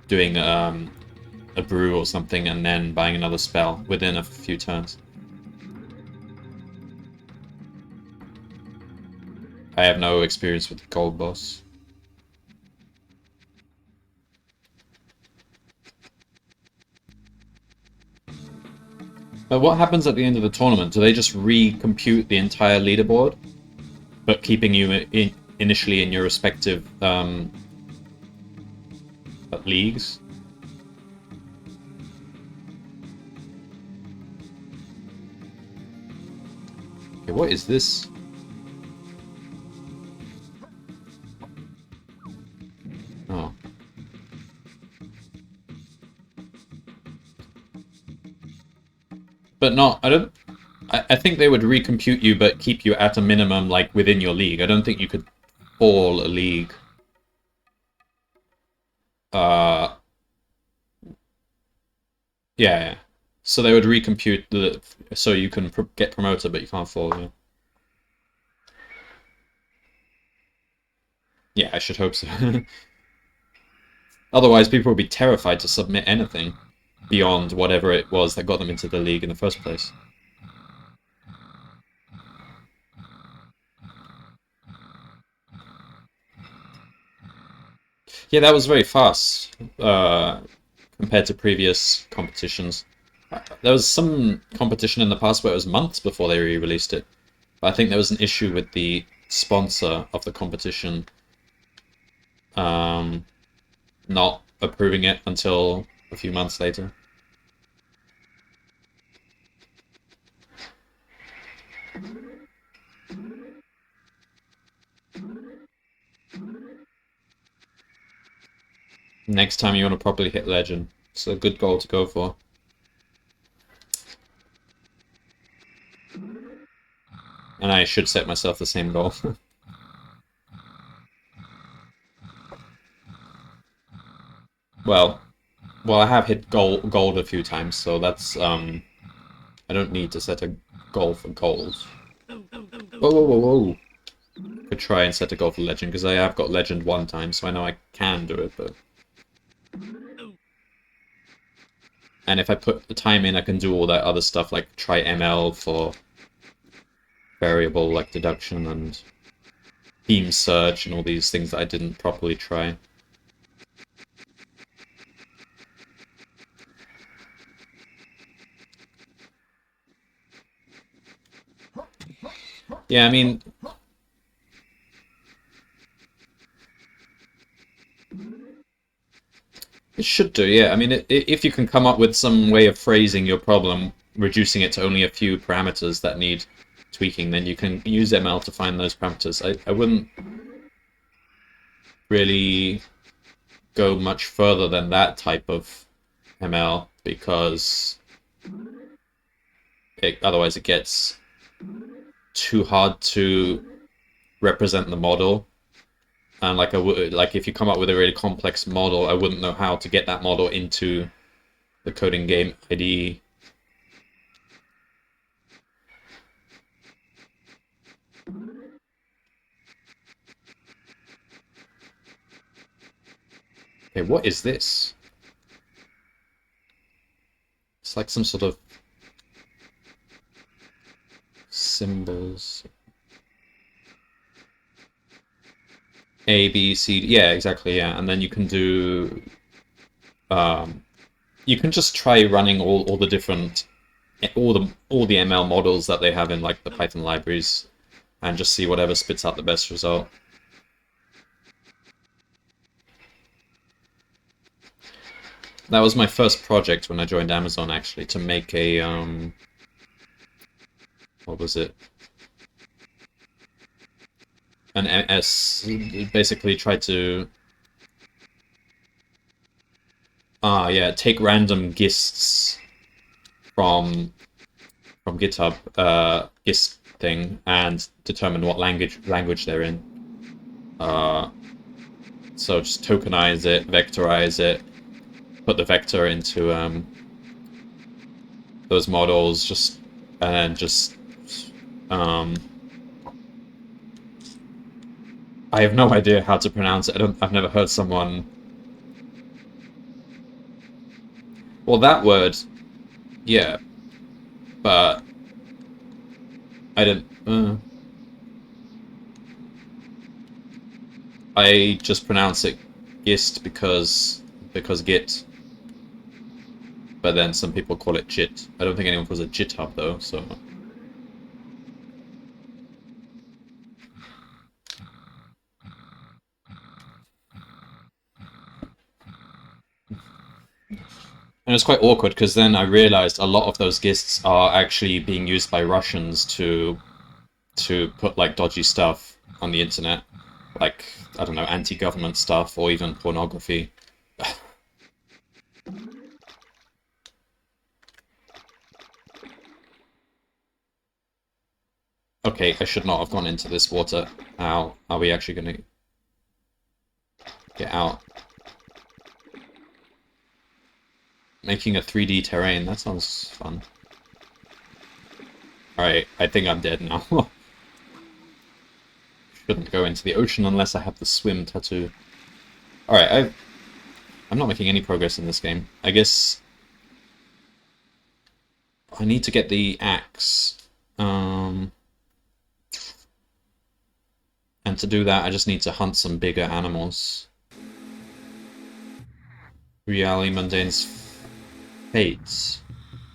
doing a brew or something and then buying another spell within a few turns. I have no experience with the gold boss. But what happens at the end of the tournament? Do they just recompute the entire leaderboard, but keeping you initially in your respective leagues? Okay, what is this? Oh. But not, I think they would recompute you, but keep you at a minimum, like, within your league. I don't think you could fall a league. Yeah. So they would recompute so you can get promoted, but you can't fall, yeah. Yeah, I should hope so. Otherwise, people would be terrified to submit anything beyond whatever it was that got them into the league in the first place. Yeah, that was very fast compared to previous competitions. There was some competition in the past where it was months before they re-released it. But I think there was an issue with the sponsor of the competition not approving it until a few months later. Next time you want to properly hit Legend. It's a good goal to go for. And I should set myself the same goal. Well, I have hit gold a few times, so that's I don't need to set a goal for gold. Whoa. Could try and set a goal for Legend, because I have got Legend one time, so I know I can do it, but... And if I put the time in, I can do all that other stuff, like try ML for variable, like deduction and beam search and all these things that I didn't properly try. Yeah, I mean... It should do, yeah. I mean, if you can come up with some way of phrasing your problem, reducing it to only a few parameters that need tweaking, then you can use ML to find those parameters. I wouldn't really go much further than that type of ML, because Otherwise it gets too hard to represent the model. And like if you come up with a really complex model, I wouldn't know how to get that model into the coding game IDE. Okay, what is this? It's like some sort of symbols. A, B, C, yeah, exactly, yeah. And then you can do, you can just try running all the different, all the ML models that they have in like the Python libraries, and just see whatever spits out the best result. That was my first project when I joined Amazon, actually, to make a, what was it? An MS, basically tried to, yeah, take random gists from GitHub, gist thing, and determine what language they're in. So just tokenize it, vectorize it, put the vector into those models, just and then just I have no idea how to pronounce it. I've never heard someone. Well, that word, yeah, but I didn't. I just pronounce it gist because Git. But then some people call it JIT. I don't think anyone calls it GitHub though, so. And it's quite awkward because then I realized a lot of those gists are actually being used by Russians to put like dodgy stuff on the internet, like I don't know, anti-government stuff or even pornography. Okay, I should not have gone into this water. How are we actually going to get out? Making a 3D terrain, that sounds fun. Alright, I think I'm dead now. Shouldn't go into the ocean unless I have the swim tattoo. Alright, I'm not making any progress in this game. I guess I need to get the axe. And to do that, I just need to hunt some bigger animals. Reality Mundane's fate.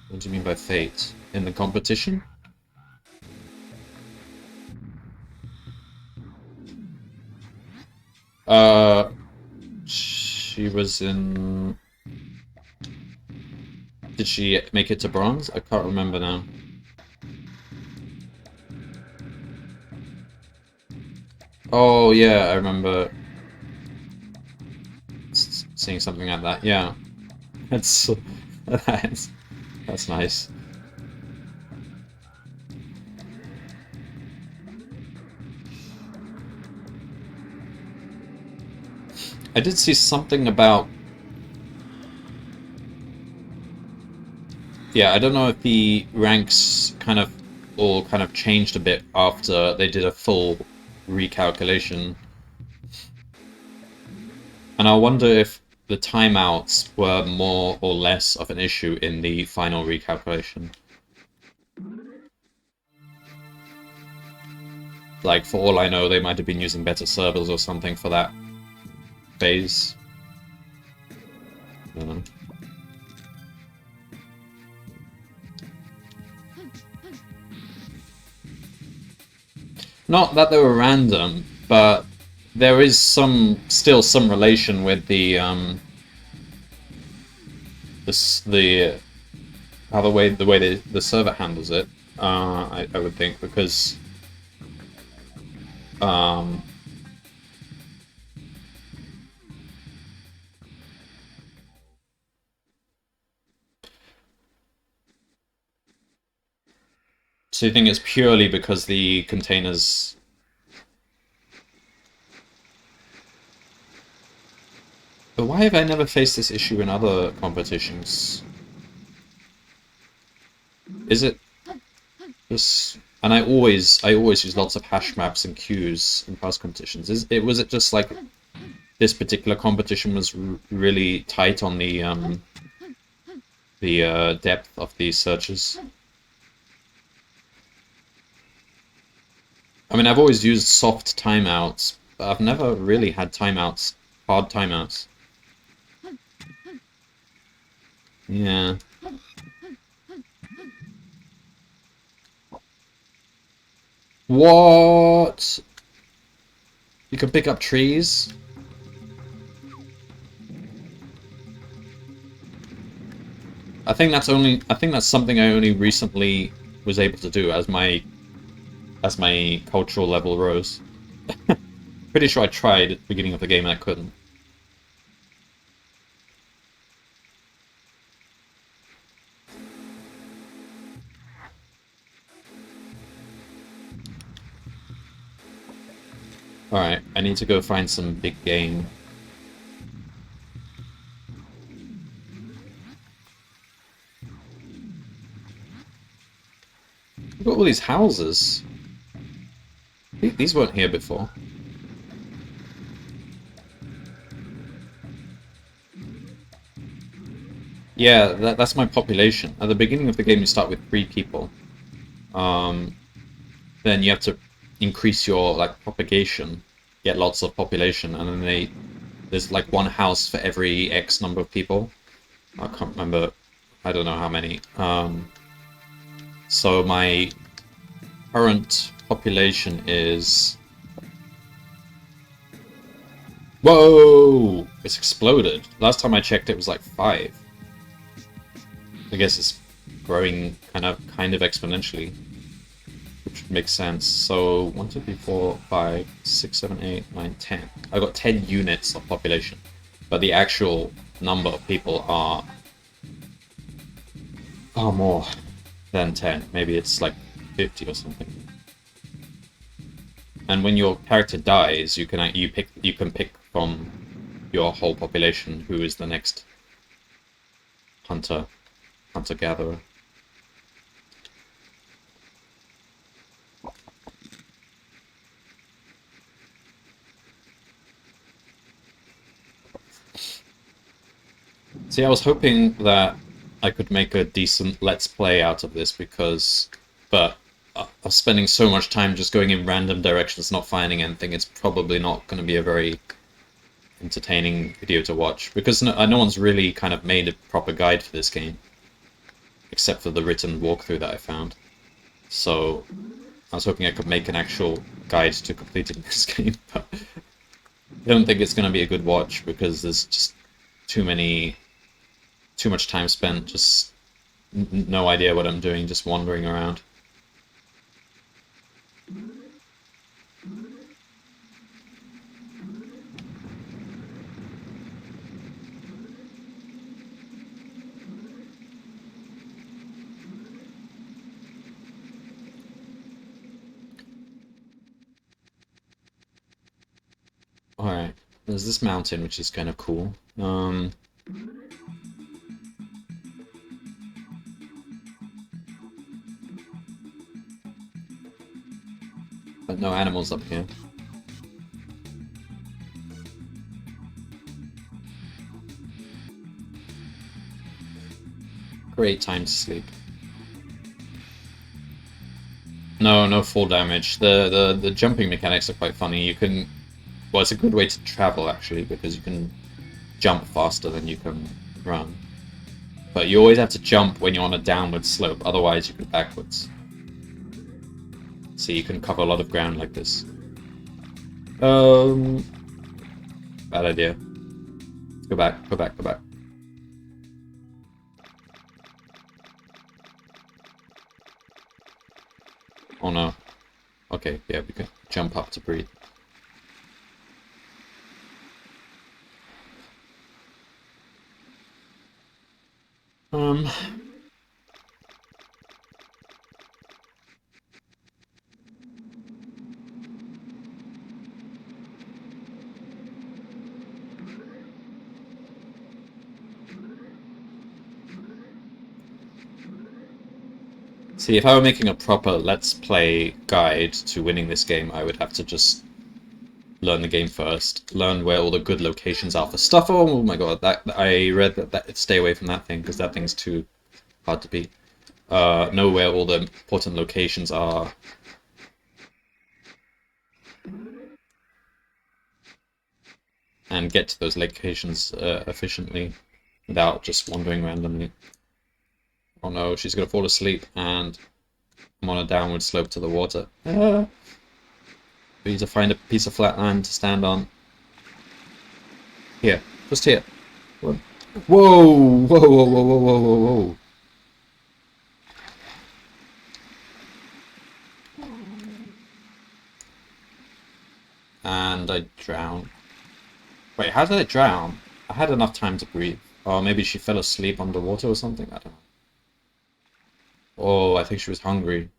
What do you mean by fate? In the competition? She was in... Did she make it to bronze? I can't remember now. Oh, yeah, I remember seeing something like that. Yeah. That's... that's nice. I did see something about... Yeah, I don't know if the ranks kind of all kind of changed a bit after they did a full recalculation. And I wonder if the timeouts were more or less of an issue in the final recalculation. Like, for all I know, they might have been using better servers or something for that phase. I don't know. Not that they were random, but there is still some relation with the how the way the server handles it. I would think because So you think it's purely because the containers... But why have I never faced this issue in other competitions? Is it just... And I always use lots of hash maps and queues in past competitions. Was it just like this particular competition was really tight on the depth of these searches? I mean, I've always used soft timeouts, but I've never really had timeouts, hard timeouts. Yeah. What? You can pick up trees? I think that's something I only recently was able to do as my cultural level rose. Pretty sure I tried at the beginning of the game and I couldn't. Alright, I need to go find some big game. We've got all these houses. These weren't here before. Yeah, that's my population. At the beginning of the game, you start with 3 people. Then you have to increase your like propagation, get lots of population, and then there's like one house for every X number of people. I can't remember. I don't know how many. So my current population is... Whoa! It's exploded. Last time I checked, it was like 5. I guess it's growing kind of exponentially, which makes sense. So 1, 2, 3, 4, 5, 6, 7, 8, 9, 10. I got 10 units of population, but the actual number of people are far more than 10. Maybe it's like 50 or something. And when your character dies, you can pick from your whole population who is the next hunter-gatherer. See, I was hoping that I could make a decent Let's Play out of this but of spending so much time just going in random directions, not finding anything, it's probably not going to be a very entertaining video to watch, because no one's really kind of made a proper guide for this game, except for the written walkthrough that I found. So I was hoping I could make an actual guide to completing this game, but I don't think it's going to be a good watch, because there's just too much time spent just no idea what I'm doing, just wandering around. Alright, there's this mountain which is kind of cool. But no animals up here. Great time to sleep. No fall damage. The jumping mechanics are quite funny. You can... Well, it's a good way to travel, actually, because you can jump faster than you can run. But you always have to jump when you're on a downward slope, otherwise you go backwards. So you can cover a lot of ground like this. Bad idea. Go back, go back, go back. Oh no. Okay, yeah, we can jump up to breathe. See, if I were making a proper Let's Play guide to winning this game, I would have to just learn the game first, learn where all the good locations are for stuff. Oh my god, that I read that stay away from that thing because that thing's too hard to beat. Know where all the important locations are. And get to those locations efficiently without just wandering randomly. Oh no, she's gonna fall asleep and I'm on a downward slope to the water. We need to find a piece of flat land to stand on. Here, just here. Whoa, whoa, whoa, whoa, whoa, whoa, whoa, whoa. And I drowned. Wait, how did I drown? I had enough time to breathe. Or maybe she fell asleep underwater or something? I don't know. Oh, I think she was hungry.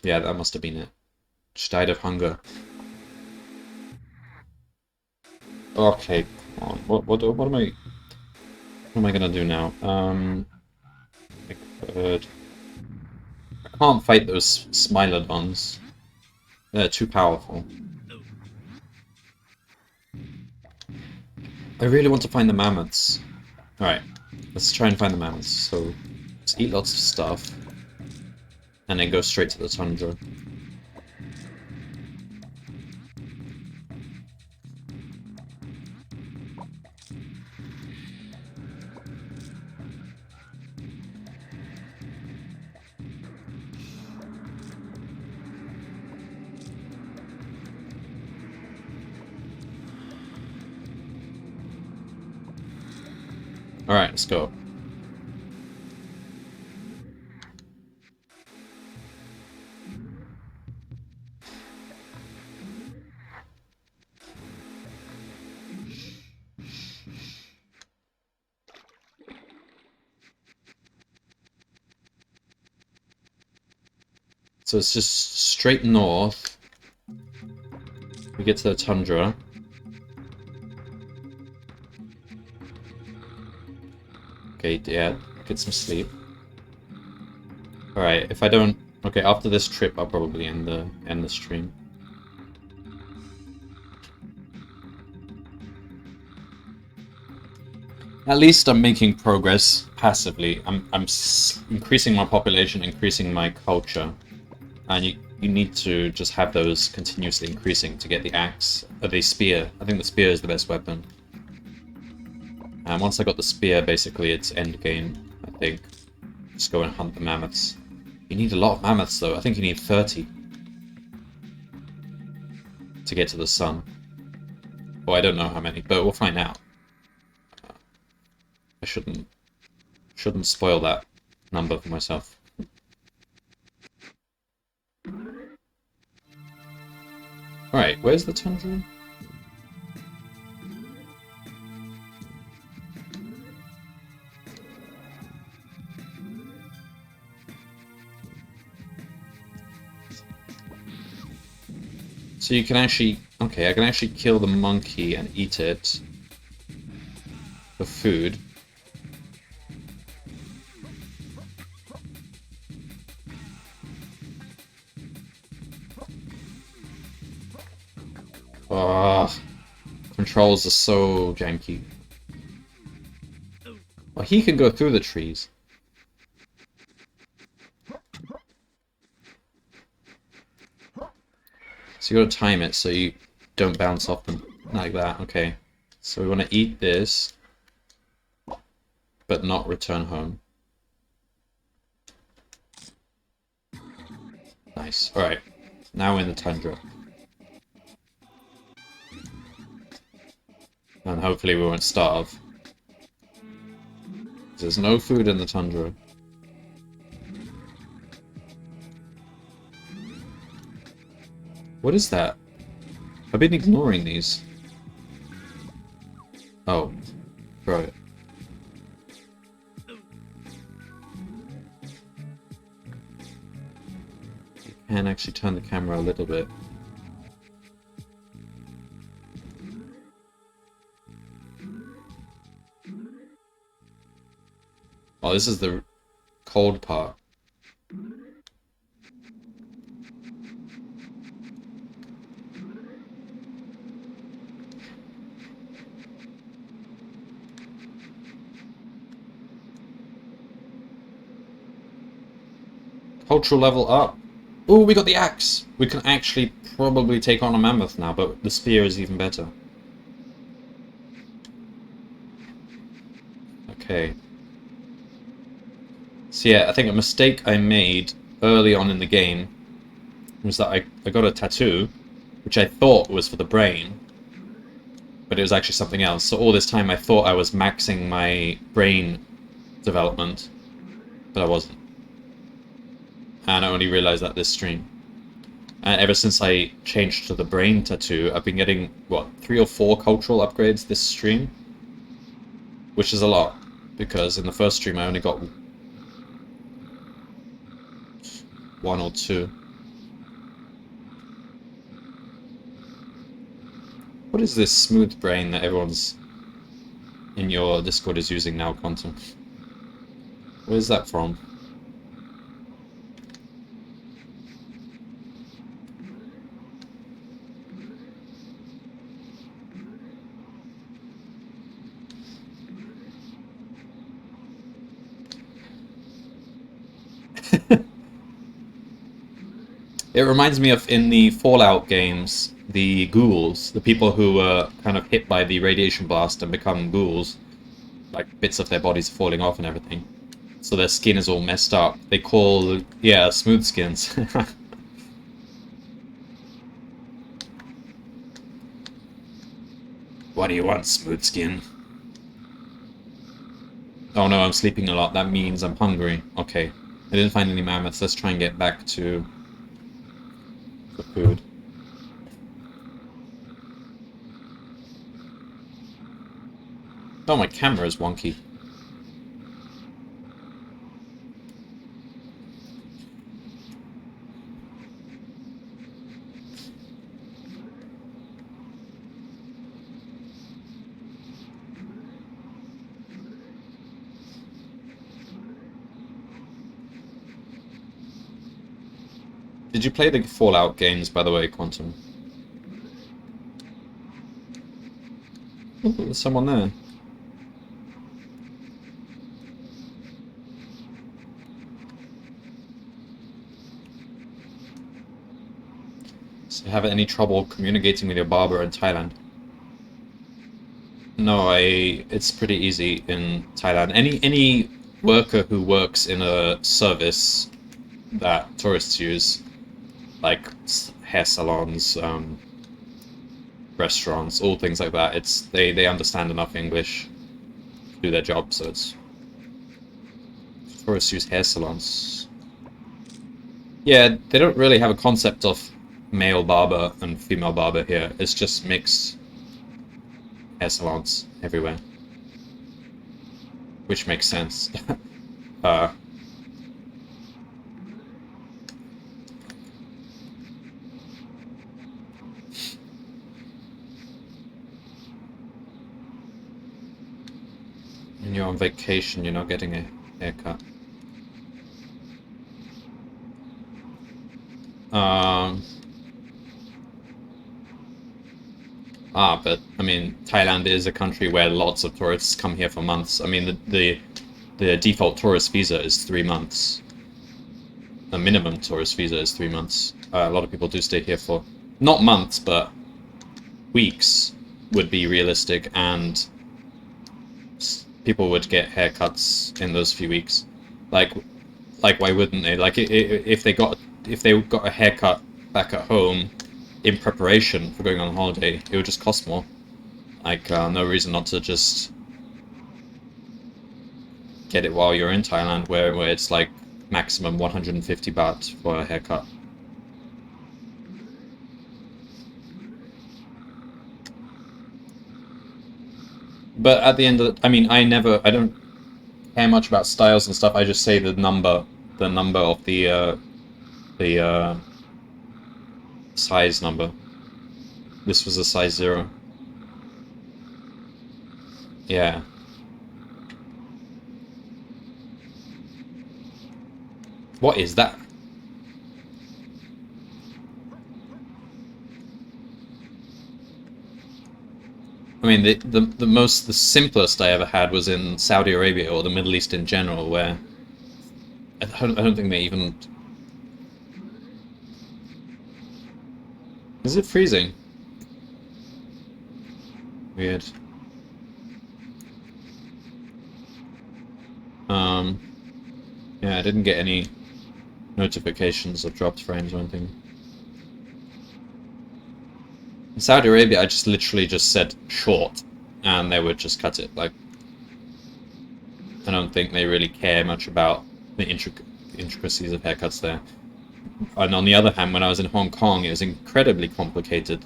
Yeah, that must have been it. She died of hunger. Okay, come on. What am I gonna do now? I can't fight those Smilodons. They're too powerful. I really want to find the mammoths. Alright, let's try and find the mammoths. So, let's eat lots of stuff. And then go straight to the tundra. Alright, let's go. So it's just straight north. We get to the tundra. Okay, yeah, get some sleep. Alright, if I don't... Okay, after this trip, I'll probably end the stream. At least I'm making progress passively. I'm increasing my population, increasing my culture. And you need to just have those continuously increasing to get the axe, or the spear. I think the spear is the best weapon. And once I got the spear, basically it's end game, I think. Just go and hunt the mammoths. You need a lot of mammoths though, I think you need 30 to get to the sun. Well, I don't know how many, but we'll find out. I shouldn't spoil that number for myself. Alright, where's the tundra? So you can actually... Okay, I can actually kill the monkey and eat it for food. Ugh. Controls are so janky. Well, he can go through the trees. So you gotta time it so you don't bounce off them like that. Okay. So we want to eat this, but not return home. Nice. Alright. Now we're in the tundra. And hopefully we won't starve. There's no food in the tundra. What is that? I've been ignoring these. Oh. Throw it. You can actually turn the camera a little bit. Oh, this is the cold part. Cultural level up. Ooh, we got the axe! We can actually probably take on a mammoth now, but the spear is even better. Okay. So yeah, I think a mistake I made early on in the game was that I got a tattoo, which I thought was for the brain, but it was actually something else. So all this time I thought I was maxing my brain development, but I wasn't. And I only realized that this stream. And ever since I changed to the brain tattoo, I've been getting, what, 3 or 4 cultural upgrades this stream? Which is a lot, because in the first stream I only got 1 or 2. What is this smooth brain that everyone's in your Discord is using now, Quantum? Where's that from? It reminds me of in the Fallout games, the ghouls, the people who were kind of hit by the radiation blast and become ghouls, like bits of their bodies falling off and everything. So their skin is all messed up. They call, yeah, smooth skins. What do you want, smooth skin? Oh no, I'm sleeping a lot. That means I'm hungry. Okay. I didn't find any mammoths. Let's try and get back to the food. Oh, my camera is wonky. Did you play the Fallout games, by the way, Quantum? Oh, there's someone there. So, have any trouble communicating with your barber in Thailand? No, it's pretty easy in Thailand. Any worker who works in a service that tourists use, like hair salons, restaurants, all things like that, they understand enough English to do their job, so it's tourists use hair salons. Yeah, they don't really have a concept of male barber and female barber here. It's just mixed hair salons everywhere. Which makes sense. uh, when you're on vacation, you're not getting a haircut. But I mean, Thailand is a country where lots of tourists come here for months. I mean, the default tourist visa is 3 months. The minimum tourist visa is 3 months. A lot of people do stay here for not months, but weeks would be realistic, and people would get haircuts in those few weeks. Like why wouldn't they? Like, if they got a haircut back at home in preparation for going on holiday, it would just cost more. Like, no reason not to just get it while you're in Thailand, where it's like maximum 150 baht for a haircut. But at the end of I mean, I don't care much about styles and stuff. I just say the number of the size number. This was a size 0. Yeah. What is that? I mean, the simplest I ever had was in Saudi Arabia or the Middle East in general, where I don't think they even... Is it freezing? Weird. Um, yeah, I didn't get any notifications of dropped frames or anything. In Saudi Arabia, I just literally just said short, and they would just cut it. Like, I don't think they really care much about the intricacies of haircuts there. And on the other hand, when I was in Hong Kong, it was incredibly complicated.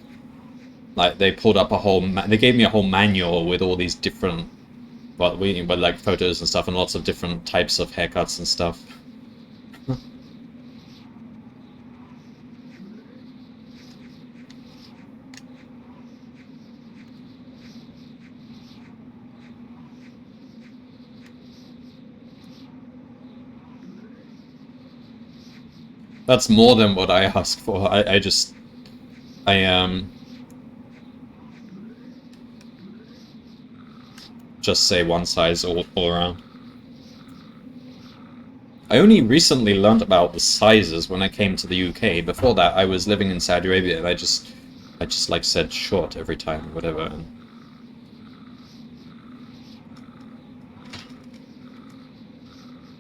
Like, they pulled up a whole... they gave me a whole manual with all these different... but like photos and stuff, and lots of different types of haircuts and stuff. That's more than what I asked for. I just say one size all around. I only recently learned about the sizes when I came to the UK. Before that, I was living in Saudi Arabia, and I just like said short every time, or whatever. And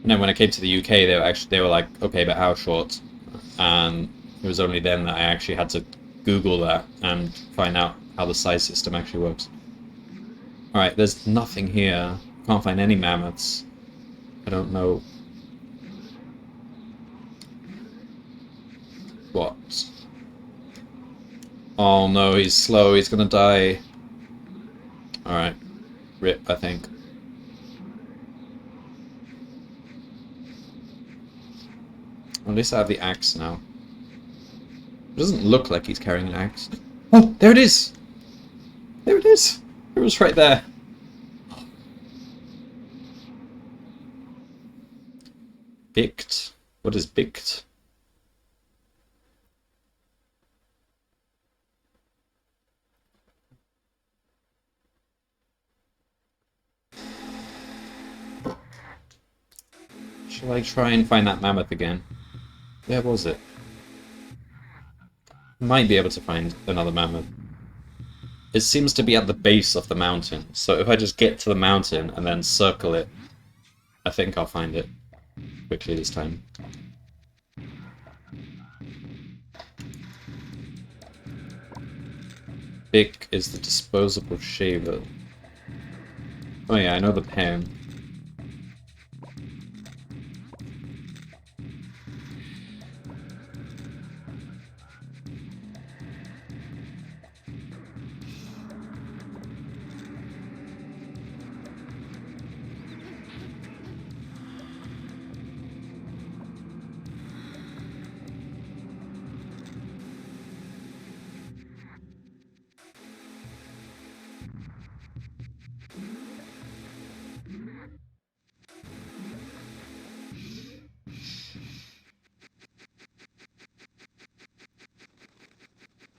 then when I came to the UK, they were like, okay, but how short? And it was only then that I actually had to Google that and find out how the size system actually works. Alright, there's nothing here. Can't find any mammoths. I don't know what. Oh no, he's slow, he's gonna die. Alright. Rip, I think. At least I have the axe now. It doesn't look like he's carrying an axe. Oh, there it is! There it is! It was right there. Bict. What is bict? Shall I try and find that mammoth again? Where was it? Might be able to find another mammoth. It seems to be at the base of the mountain, so if I just get to the mountain and then circle it, I think I'll find it quickly this time. Bic is the disposable shaver. Oh yeah, I know the pen.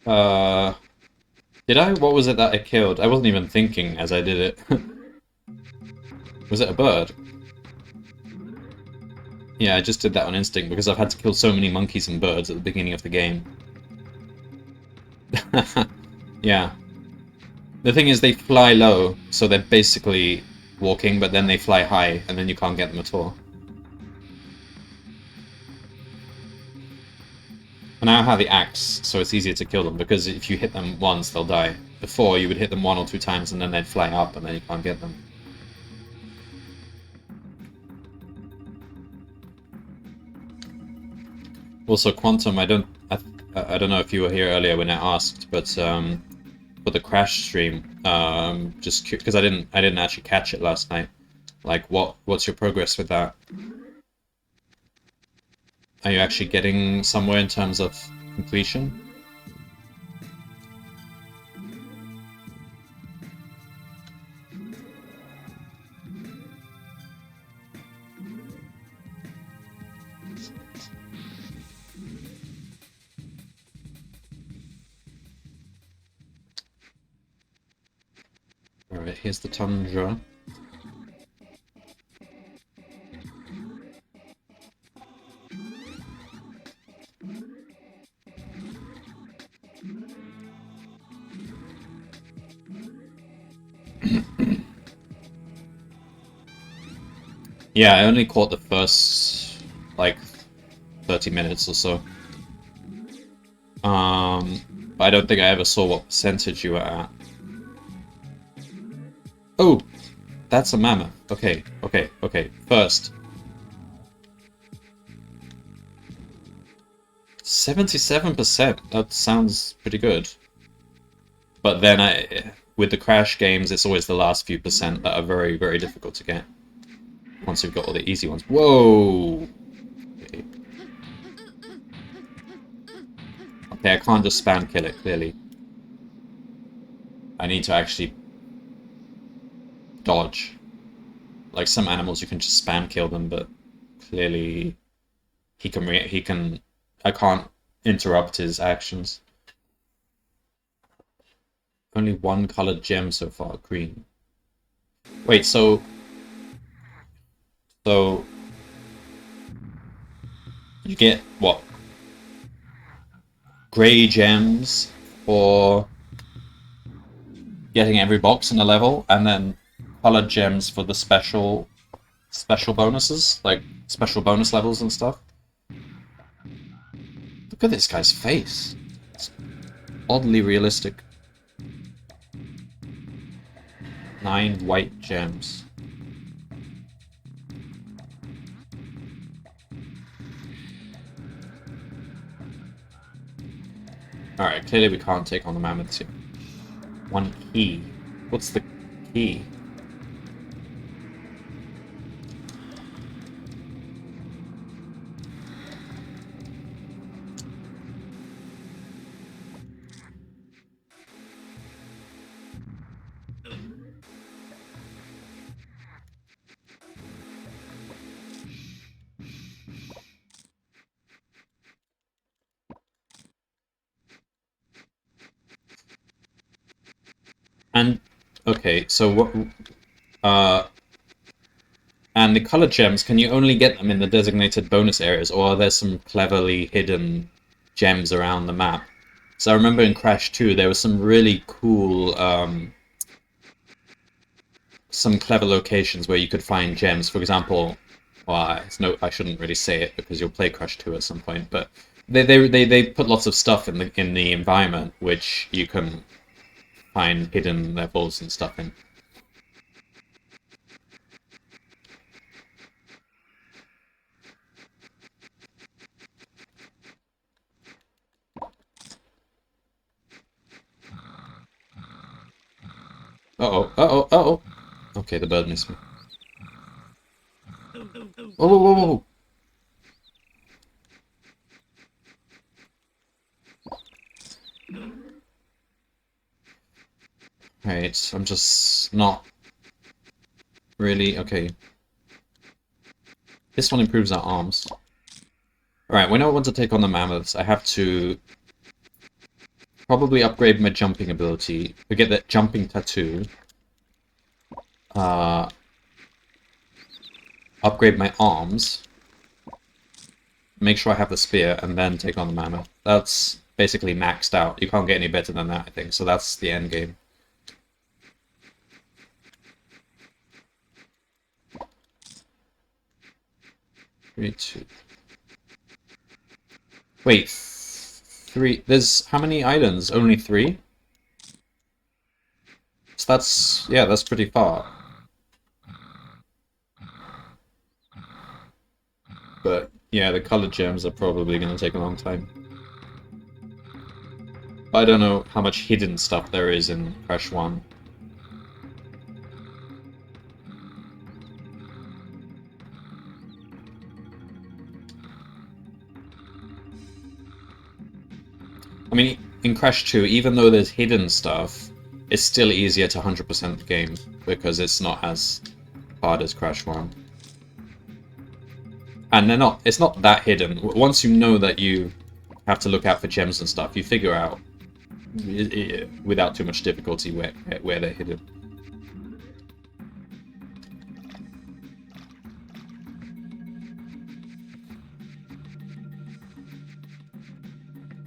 Uh, did I? What was it that I killed? I wasn't even thinking as I did it. Was it a bird? Yeah, I just did that on instinct because I've had to kill so many monkeys and birds at the beginning of the game. Yeah. The thing is, they fly low, so they're basically walking, but then they fly high, and then you can't get them at all. And now I have the axe, so it's easier to kill them, because if you hit them once, they'll die. Before, you would hit them 1 or 2 times, and then they'd fly up, and then you can't get them. Also, Quantum, I don't know if you were here earlier when I asked, but for the Crash stream, just because I didn't actually catch it last night. Like, what's your progress with that? Are you actually getting somewhere in terms of completion? Alright, here's the tundra. Yeah, I only caught the first, like, 30 minutes or so. But I don't think I ever saw what percentage you were at. Oh! That's a mammoth. Okay, okay, okay. First. 77%. That sounds pretty good. But then with the Crash games, it's always the last few percent that are very, very difficult to get. Once you've got all the easy ones. Whoa! Okay. Okay, I can't just spam kill it, clearly. I need to actually dodge. Like some animals, you can just spam kill them, but clearly he can. I can't interrupt his actions. Only one colored gem so far, green. Wait, so you get what? Gray gems for getting every box in a level, and then colored gems for the special bonuses, like special bonus levels and stuff. Look at this guy's face. It's oddly realistic. 9 white gems. Alright, clearly we can't take on the mammoths yet. 1 key. What's the key? And okay, so what? And the color gems, can you only get them in the designated bonus areas, or are there some cleverly hidden gems around the map? So I remember in Crash 2 there was some really cool, some clever locations where you could find gems. For example, well, I shouldn't really say it because you'll play Crash 2 at some point, but they put lots of stuff in the environment which you can find hidden levels and stuff in. Uh-oh, uh-oh, uh-oh. Okay, the bird missed me. Whoa, whoa, whoa, whoa. Right, I'm just not really... Okay. This one improves our arms. Alright, when I want to take on the mammoths, I have to probably upgrade my jumping ability. We get that jumping tattoo. Upgrade my arms. Make sure I have the spear, and then take on the mammoth. That's basically maxed out. You can't get any better than that, I think. So that's the end game. Three, two. Wait, 3. There's how many islands? Only 3? So that's pretty far. But yeah, the colored gems are probably going to take a long time. I don't know how much hidden stuff there is in Crash 1. I mean, in Crash 2, even though there's hidden stuff, it's still easier to 100% the game, because it's not as hard as Crash 1. And it's not that hidden. Once you know that you have to look out for gems and stuff, you figure out without too much difficulty where they're hidden.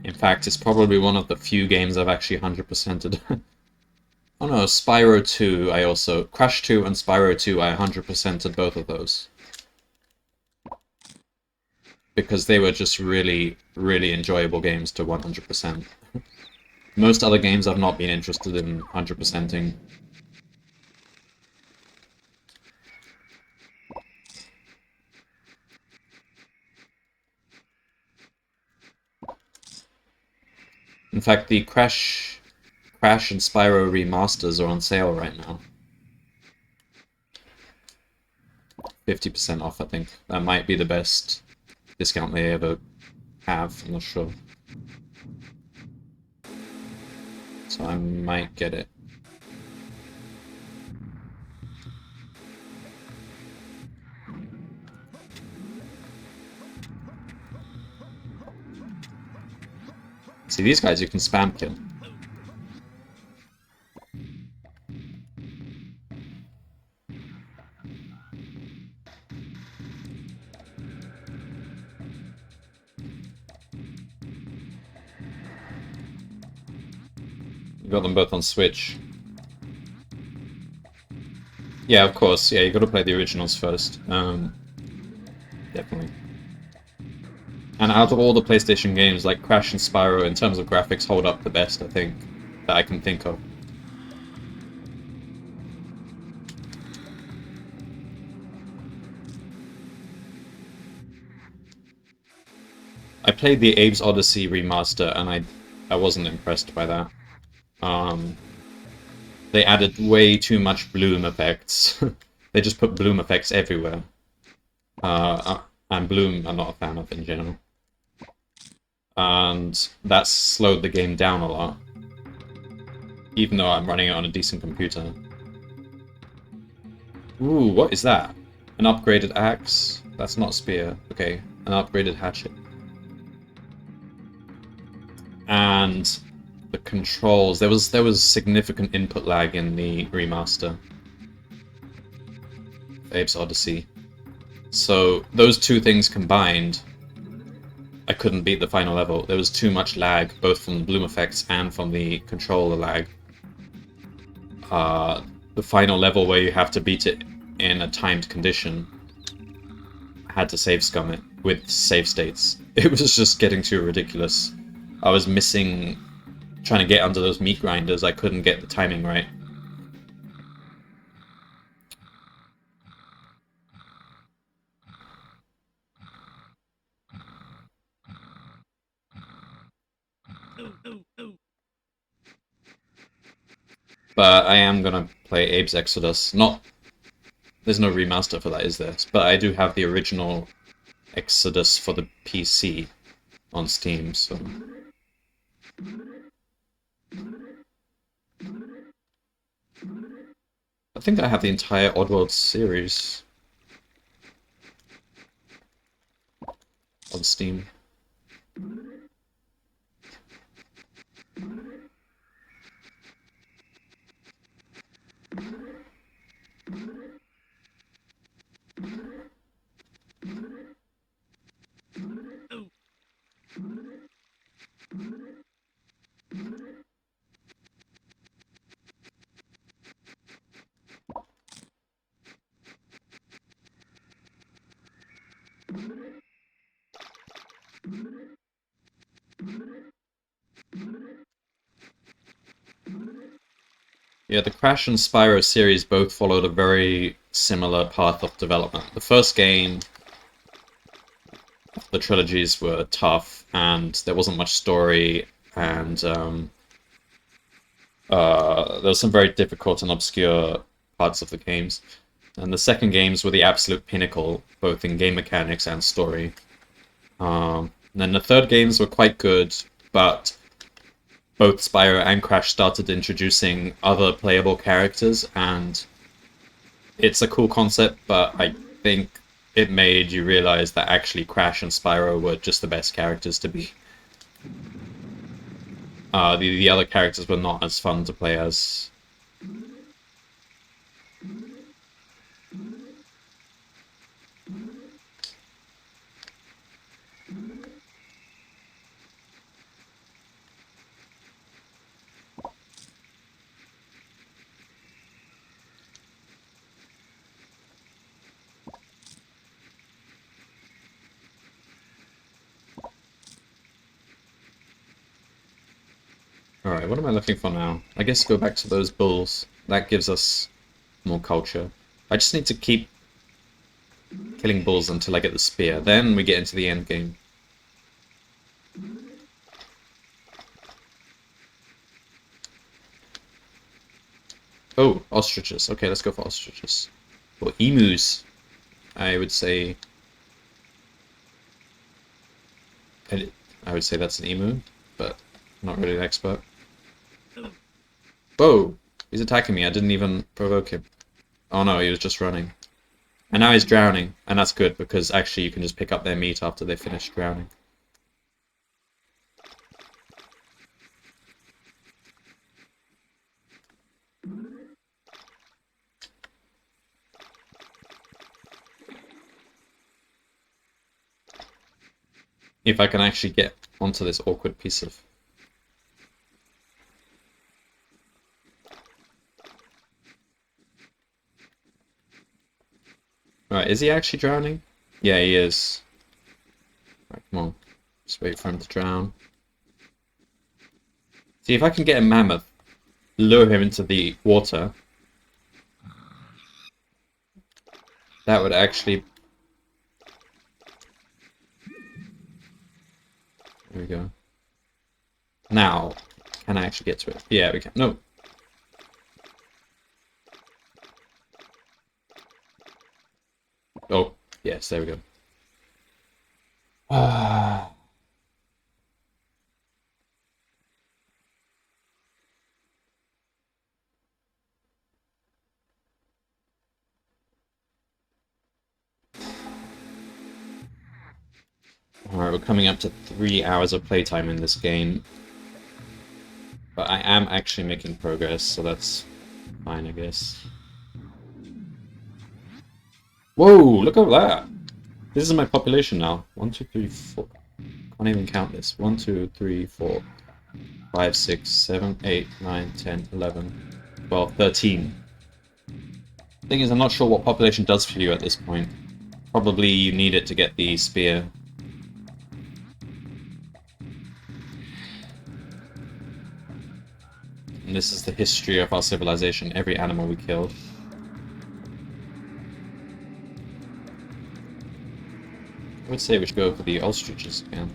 In fact, it's probably one of the few games I've actually 100%ed. Oh no, Spyro 2 I also... Crash 2 and Spyro 2 I 100%ed both of those. Because they were just really, really enjoyable games to 100%. Most other games I've not been interested in 100%ing. In fact, the Crash and Spyro remasters are on sale right now. 50% off, I think. That might be the best discount they ever have, I'm not sure. So I might get it. See, these guys you can spam kill. You got them both on Switch. Yeah, of course. Yeah, you gotta play the originals first. Definitely. And out of all the PlayStation games, like Crash and Spyro, in terms of graphics, hold up the best, I think, that I can think of. I played the Abe's Odyssey remaster, and I wasn't impressed by that. They added way too much bloom effects. They just put bloom effects everywhere. And bloom I'm not a fan of in general. And that slowed the game down a lot. Even though I'm running it on a decent computer. Ooh, what is that? An upgraded axe? That's not spear. Okay, an upgraded hatchet. And the controls, there was significant input lag in the remaster. Abe's Odyssey. So those two things combined, I couldn't beat the final level. There was too much lag, both from the bloom effects and from the controller lag. The final level where you have to beat it in a timed condition, I had to save scum it with save states. It was just getting too ridiculous. I was missing, trying to get under those meat grinders, I couldn't get the timing right. But I am gonna play Abe's Exodus. There's no remaster for that, is there? But I do have the original Exodus for the PC on Steam, so... I think I have the entire Oddworld series on Steam. Yeah, the Crash and Spyro series both followed a very similar path of development. The first game, the trilogies were tough, and there wasn't much story, and there was some very difficult and obscure parts of the games. And the second games were the absolute pinnacle, both in game mechanics and story. And then the third games were quite good, but both Spyro and Crash started introducing other playable characters, and it's a cool concept, but I think it made you realize that actually Crash and Spyro were just the best characters to be. The other characters were not as fun to play as. Alright, what am I looking for now? I guess go back to those bulls. That gives us more culture. I just need to keep killing bulls until I get the spear. Then we get into the end game. Oh, ostriches. Okay, let's go for ostriches. Or emus, I would say. I would say that's an emu, but I'm not really an expert. Whoa! He's attacking me. I didn't even provoke him. Oh no, he was just running. And now he's drowning, and that's good, because actually you can just pick up their meat after they finish drowning. If I can actually get onto this awkward piece of... Alright, is he actually drowning? Yeah, he is. Right, come on. Just wait for him to drown. See, if I can get a mammoth, lure him into the water, that would actually... There we go. Now, can I actually get to it? Yeah, we can. No. Oh, yes, there we go. Ah. Alright, we're coming up to 3 hours of playtime in this game. But I am actually making progress, so that's fine, I guess. Whoa, look at that! This is my population now. 1, 2, 3, 4. Can't even count this. 1, 2, 3, 4, 5, 6, 7, 8, 9, 10, 11, 12, 13. Thing is, I'm not sure what population does for you at this point. Probably you need it to get the spear. And this is the history of our civilization, every animal we killed. I would say we should go for the ostriches again.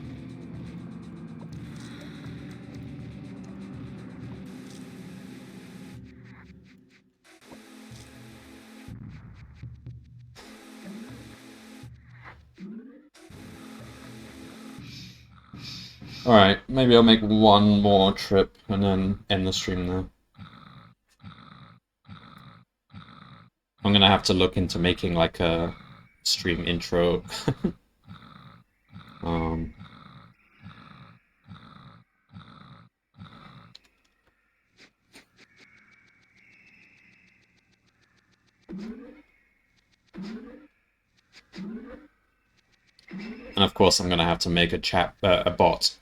Alright, maybe I'll make one more trip and then end the stream there. I'm gonna have to look into making like a stream intro. And of course I'm gonna have to make a bot,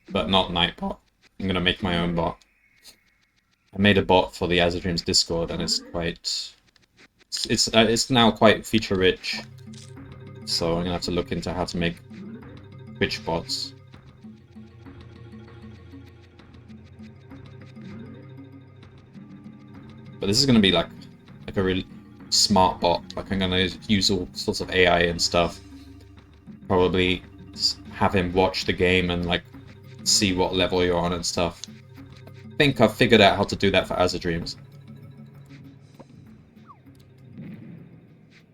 but not Nightbot. I'm gonna make my own bot. I made a bot for the Azadreams Discord, and it's quite... It's now quite feature-rich, so I'm gonna have to look into how to make Twitch bots. But this is gonna be like a really smart bot. Like I'm gonna use all sorts of AI and stuff. Probably have him watch the game and like see what level you're on and stuff. I think I've figured out how to do that for Azadreams.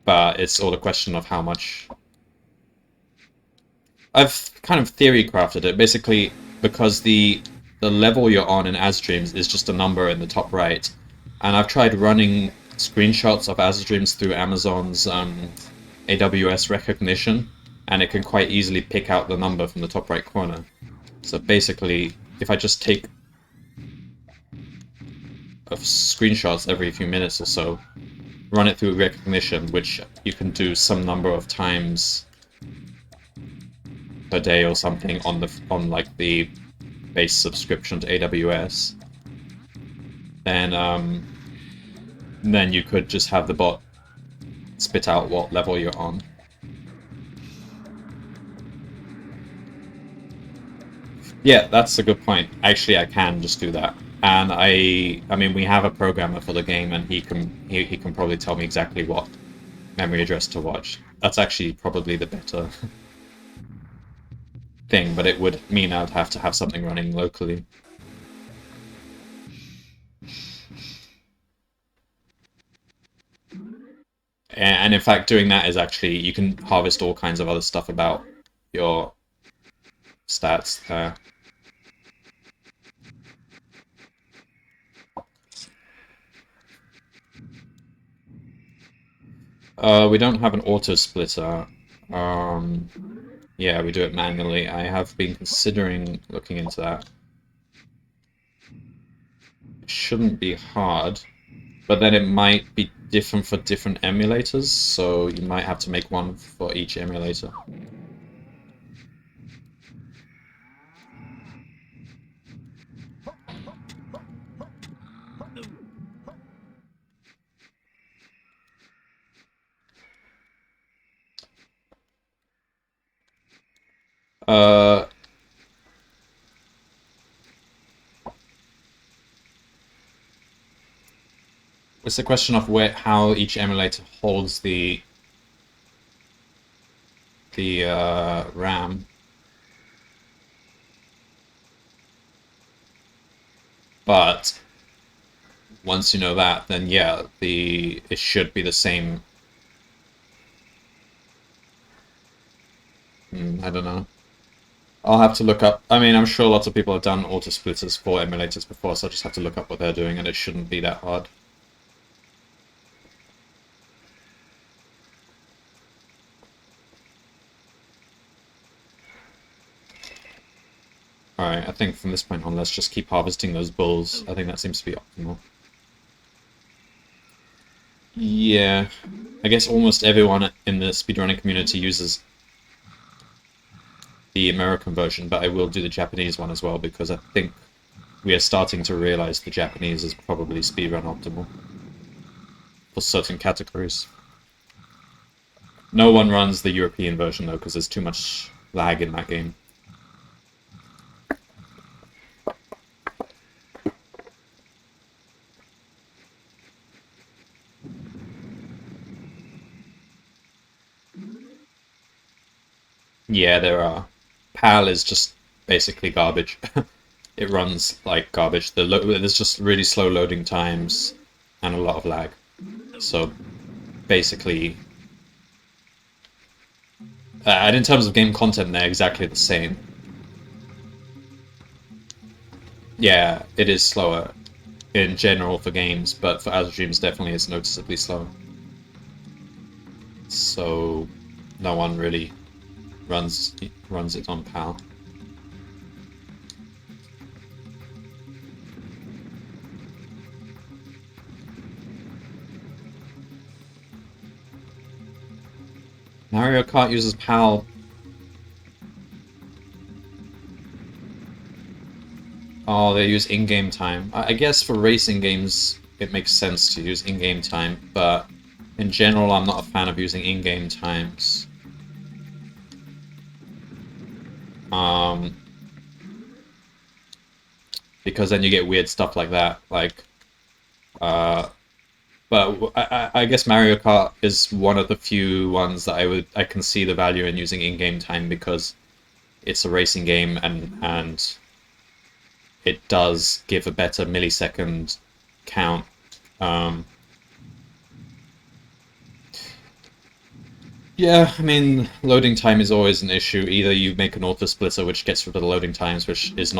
But it's all a question of how much... I've kind of theory crafted it. Basically, because the level you're on in Azadreams is just a number in the top right. And I've tried running screenshots of Azadreams through Amazon's AWS recognition, and it can quite easily pick out the number from the top right corner. So basically, if I just take screenshots every few minutes or so, run it through recognition, which you can do some number of times per day or something on like the base subscription to AWS, then you could just have the bot spit out what level you're on. Yeah, that's a good point. Actually, I can just do that. And I mean, we have a programmer for the game, and he can probably tell me exactly what memory address to watch. That's actually probably the better thing, but it would mean I'd have to have something running locally. And in fact, doing that is actually, you can harvest all kinds of other stuff about your stats there. We don't have an auto splitter. Yeah, we do it manually. I have been considering looking into that. It shouldn't be hard, but then it might be different for different emulators, so you might have to make one for each emulator. It's a question of how each emulator holds the RAM. But once you know that, then yeah, it should be the same. I don't know. I'll have to look up. I mean, I'm sure lots of people have done auto splitters for emulators before, so I'll just have to look up what they're doing, and it shouldn't be that hard. Alright, I think from this point on, let's just keep harvesting those bulls. I think that seems to be optimal. Yeah, I guess almost everyone in the speedrunning community uses the American version, but I will do the Japanese one as well, because I think we are starting to realize the Japanese is probably speedrun optimal for certain categories. No one runs the European version, though, because there's too much lag in that game. Yeah, there are. PAL is just basically garbage. It runs like garbage. There's just really slow loading times and a lot of lag. So basically, and in terms of game content, they're exactly the same. Yeah, it is slower in general for games, but for Azure Dreams definitely is noticeably slower. So no one really runs it on PAL. Mario Kart uses PAL. Oh, they use in-game time. I guess for racing games, it makes sense to use in-game time, but in general, I'm not a fan of using in-game times. Because then you get weird stuff like that, but I guess Mario Kart is one of the few ones that I can see the value in using in-game time, because it's a racing game and it does give a better millisecond count. Yeah, I mean, loading time is always an issue. Either you make an auto splitter which gets rid of the loading times, which is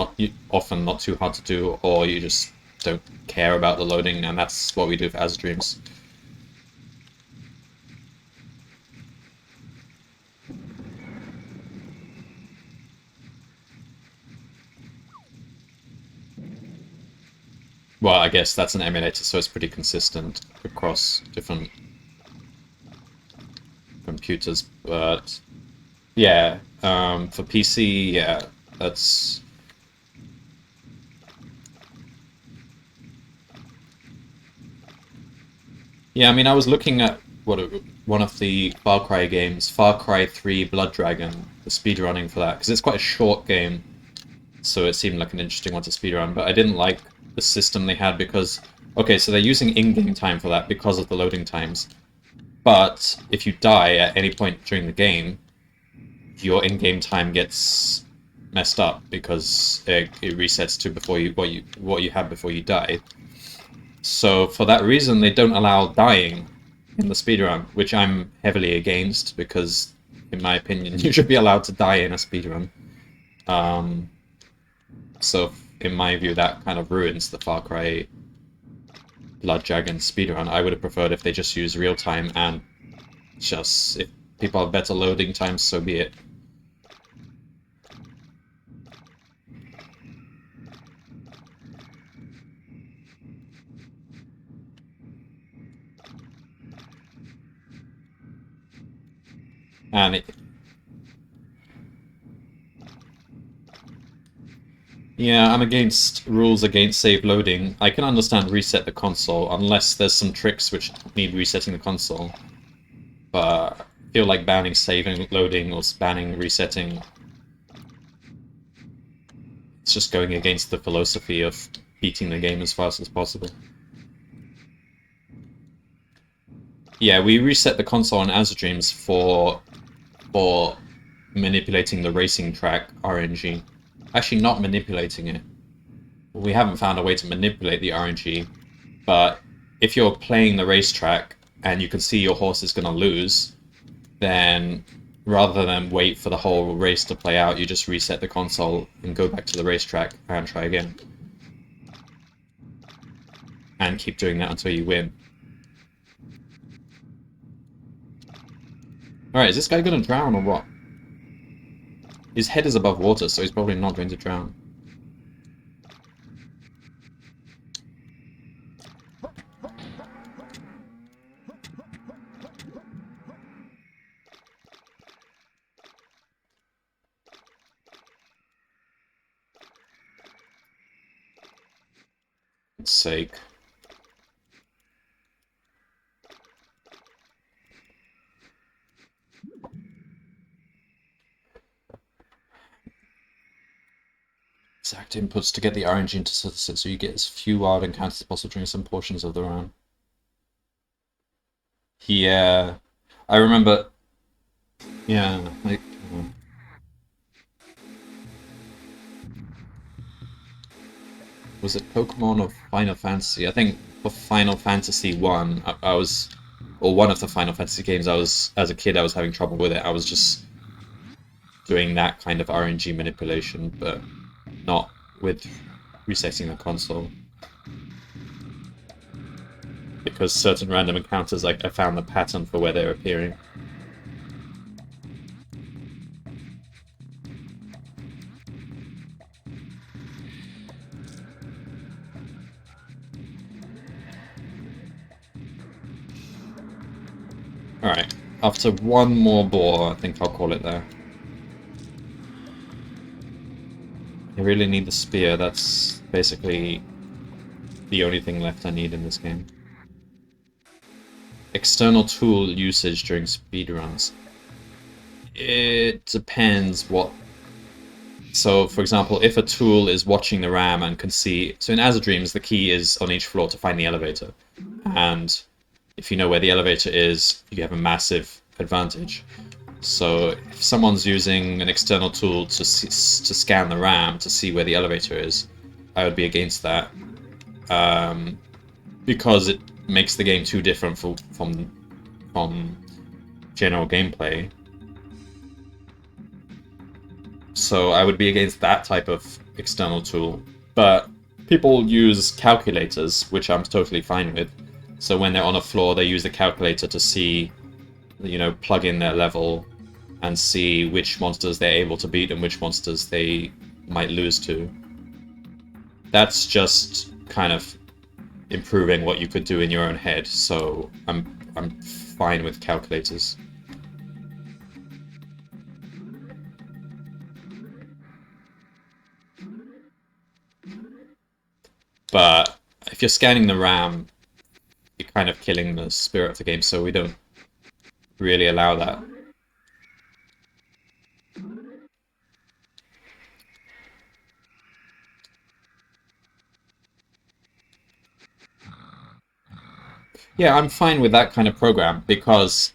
often not too hard to do, or you just don't care about the loading, and that's what we do for Azure Dreams. Well, I guess that's an emulator, so it's pretty consistent across different computers. But yeah, for PC, yeah, that's. Yeah, I mean, I was looking at one of the Far Cry games, Far Cry 3 Blood Dragon, the speedrunning for that, because it's quite a short game, so it seemed like an interesting one to speedrun, but I didn't like the system they had because, okay, so they're using in-game time for that because of the loading times, but if you die at any point during the game, your in-game time gets messed up because it resets to before what you had before you die. So for that reason, they don't allow dying in the speedrun, which I'm heavily against because, in my opinion, you should be allowed to die in a speedrun. Um, so in my view, that kind of ruins the Far Cry Blood Dragon speedrun. I would have preferred if they just used real time and just if people have better loading times, so be it. And yeah, I'm against rules against save loading. I can understand reset the console, unless there's some tricks which need resetting the console. But I feel like banning saving loading or banning resetting, it's just going against the philosophy of beating the game as fast as possible. Yeah, we reset the console on Azure for manipulating the racing track RNG. Actually, not manipulating it. We haven't found a way to manipulate the RNG, but if you're playing the racetrack and you can see your horse is going to lose, then rather than wait for the whole race to play out, you just reset the console and go back to the racetrack and try again. And keep doing that until you win. Alright, is this guy going to drown or what? His head is above water, so he's probably not going to drown. For God's sake. Exact inputs to get the RNG into synthesis so you get as few wild encounters as possible during some portions of the round. Yeah, I remember. Yeah, like. Was it Pokemon or Final Fantasy? I think for Final Fantasy 1, I was, or one of the Final Fantasy games, I was, as a kid, I was having trouble with it. I was just doing that kind of RNG manipulation, but not with resetting the console. Because certain random encounters, like, I found the pattern for where they're appearing. Alright, after one more boar, I think I'll call it there. I really need the spear, that's basically the only thing left I need in this game. External tool usage during speedruns. It depends what... So, for example, if a tool is watching the RAM and can see... So in Azure Dreams, the key is on each floor to find the elevator. And if you know where the elevator is, you have a massive advantage. So if someone's using an external tool to scan the RAM to see where the elevator is, I would be against that. Because it makes the game too different from general gameplay. So I would be against that type of external tool. But people use calculators, which I'm totally fine with. So when they're on a floor, they use the calculator to see, you know, plug in their level and see which monsters they're able to beat and which monsters they might lose to. That's just kind of improving what you could do in your own head, so I'm fine with calculators. But if you're scanning the RAM, you're kind of killing the spirit of the game, so we don't really allow that. Yeah, I'm fine with that kind of program because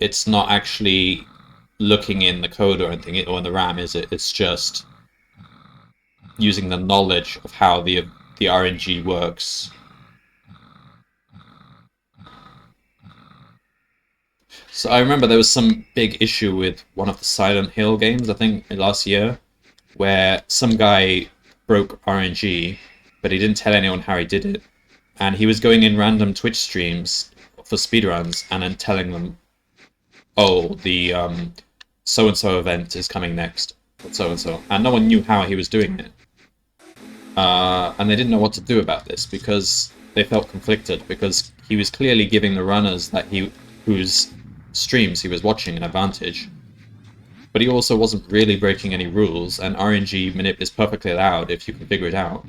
it's not actually looking in the code or anything, or in the RAM, is it? It's just using the knowledge of how the RNG works. So I remember there was some big issue with one of the Silent Hill games, I think last year, where some guy broke RNG, but he didn't tell anyone how he did it. And he was going in random Twitch streams for speedruns and then telling them, oh, the so-and-so event is coming next, so-and-so. And no one knew how he was doing it. And they didn't know what to do about this because they felt conflicted, because he was clearly giving the runners whose streams he was watching an advantage. But he also wasn't really breaking any rules, and RNG manip is perfectly allowed if you can figure it out.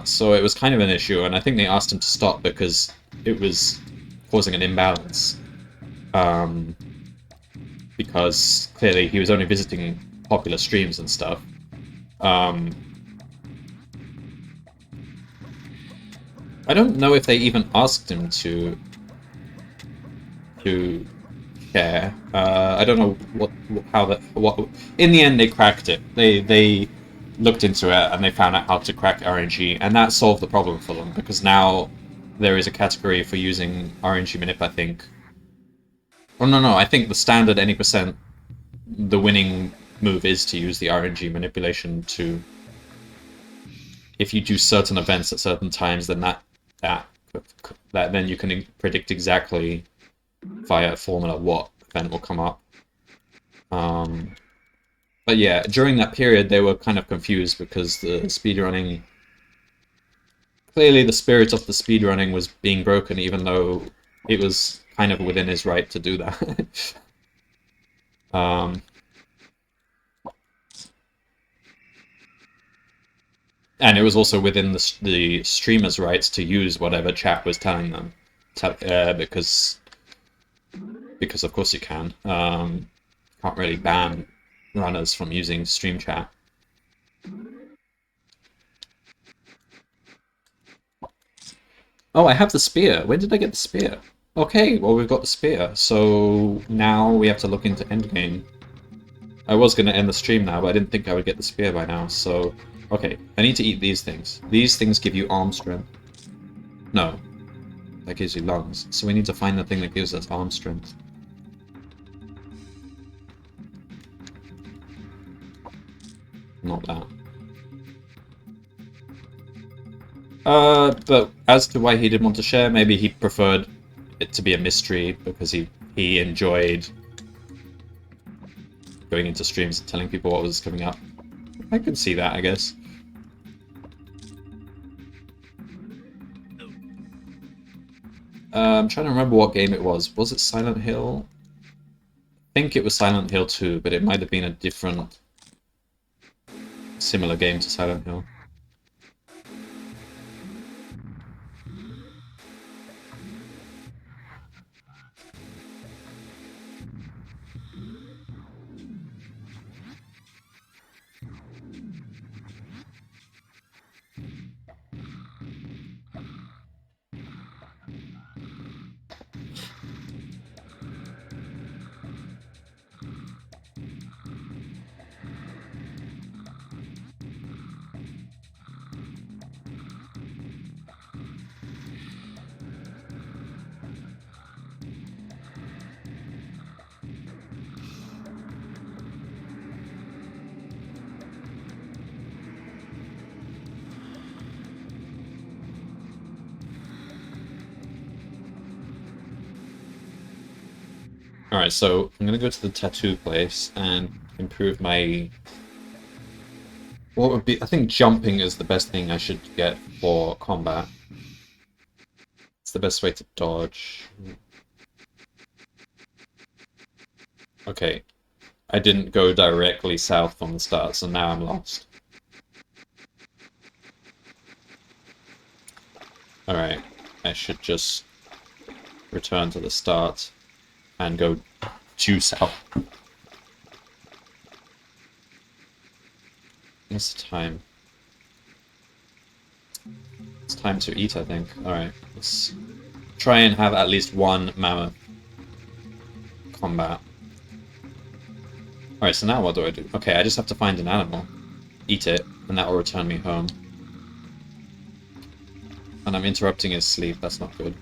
So it was kind of an issue, and I think they asked him to stop because it was causing an imbalance. Because clearly he was only visiting popular streams and stuff. I don't know if they even asked him to share. I don't know what. In the end, they cracked it. They looked into it and they found out how to crack RNG, and that solved the problem for them because now there is a category for using RNG manip, I think. Oh no, I think the standard any %, the winning move is to use the RNG manipulation to. If you do certain events at certain times, then that then you can predict exactly via formula what event will come up. But yeah, during that period they were kind of confused because the speedrunning... Clearly the spirit of the speedrunning was being broken, even though it was kind of within his right to do that. And it was also within the streamer's rights to use whatever chat was telling them, because of course you can. Can't really ban runners from using stream chat. Oh, I have the spear. When did I get the spear? Okay, well we've got the spear, so now we have to look into endgame. I was going to end the stream now, but I didn't think I would get the spear by now, so... Okay, I need to eat these things. These things give you arm strength. No. That gives you lungs. So we need to find the thing that gives us arm strength. Not that. But as to why he didn't want to share, maybe he preferred it to be a mystery because he enjoyed going into streams and telling people what was coming up. I could see that, I guess. I'm trying to remember what game it was. Was it Silent Hill? I think it was Silent Hill 2, but it might have been a different, similar game to Silent Hill. Alright, so I'm gonna go to the tattoo place and improve my What would be... I think jumping is the best thing I should get for combat. It's the best way to dodge. Okay. I didn't go directly south from the start, so now I'm lost. Alright. I should just return to the start and go due south. What's the time? It's time to eat, I think. Alright, let's try and have at least one mammoth combat. Alright, so now what do I do? Okay, I just have to find an animal, eat it, and that will return me home. And I'm interrupting his sleep, that's not good.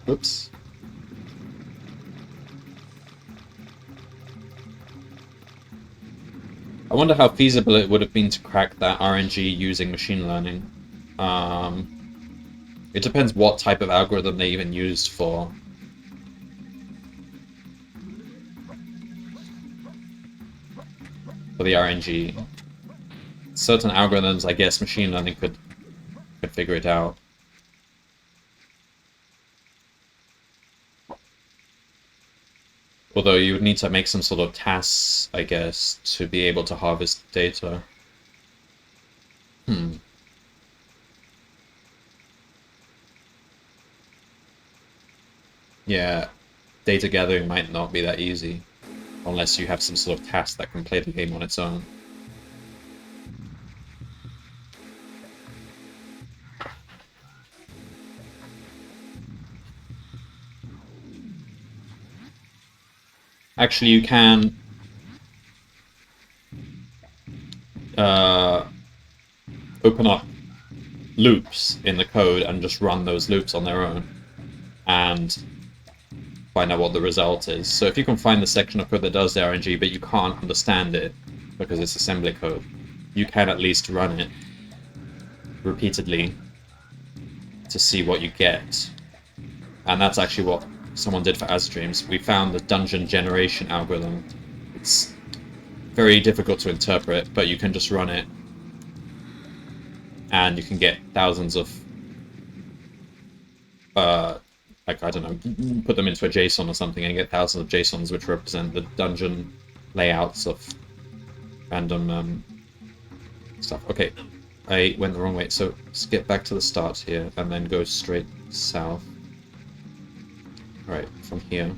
Oops. I wonder how feasible it would have been to crack that RNG using machine learning. It depends what type of algorithm they even used for the RNG. Certain algorithms, I guess, machine learning could figure it out. Although you would need to make some sort of tasks, I guess, to be able to harvest data. Yeah, data gathering might not be that easy, unless you have some sort of task that can play the game on its own. Actually, you can open up loops in the code and just run those loops on their own and find out what the result is. So if you can find the section of code that does the RNG, but you can't understand it because it's assembly code, you can at least run it repeatedly to see what you get. And that's actually what someone did for Azstreams. We found the dungeon generation algorithm. It's very difficult to interpret, but you can just run it and you can get thousands of like, I don't know, put them into a JSON or something and get thousands of JSONs which represent the dungeon layouts of random stuff. Okay, I went the wrong way, so let's get back to the start here and then go straight south. Alright, from here.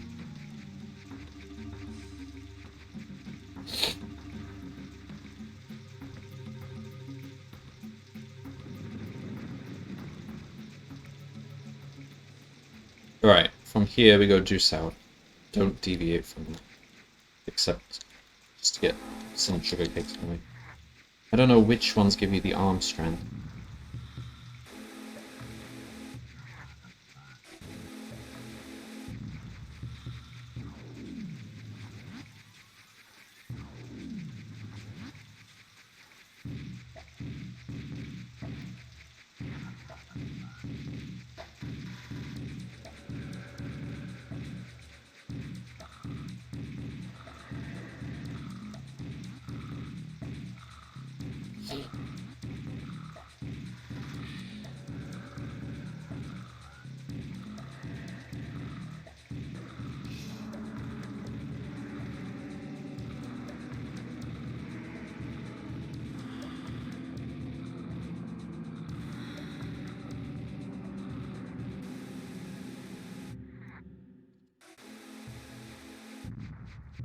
Alright, from here we go due south. Don't deviate from it. Except just to get some sugar cakes for me. I don't know which ones give you the arm strength.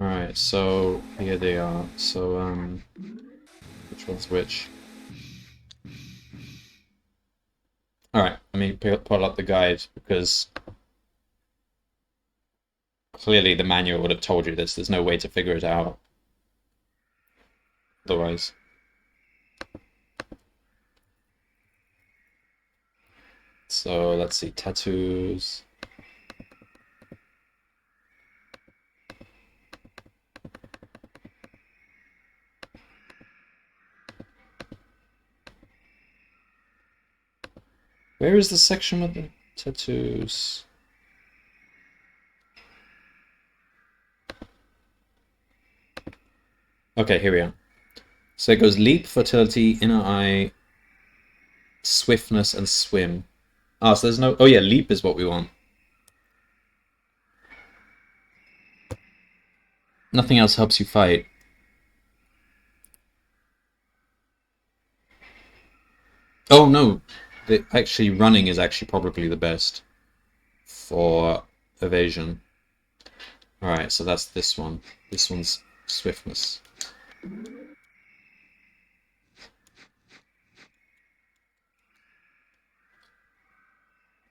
Alright, so here they are. So, which one's which? Alright, let me pull up the guide, because clearly the manual would have told you this. There's no way to figure it out otherwise. So, let's see, tattoos. Where is the section with the tattoos? Okay, here we are. So it goes leap, fertility, inner eye, swiftness, and swim. Ah, so there's no... Oh yeah, leap is what we want. Nothing else helps you fight. Oh no, actually running is actually probably the best for evasion. Alright, so that's this one. This one's swiftness.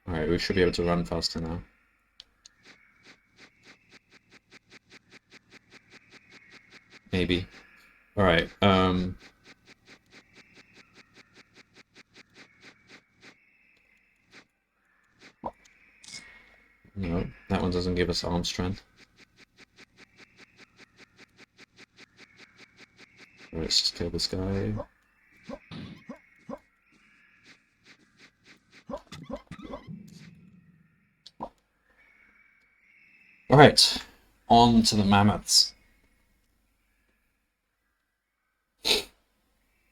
Alright, we should be able to run faster now. Maybe. Alright, no, that one doesn't give us arm strength. Alright, let's just kill this guy. Alright, on to the mammoths.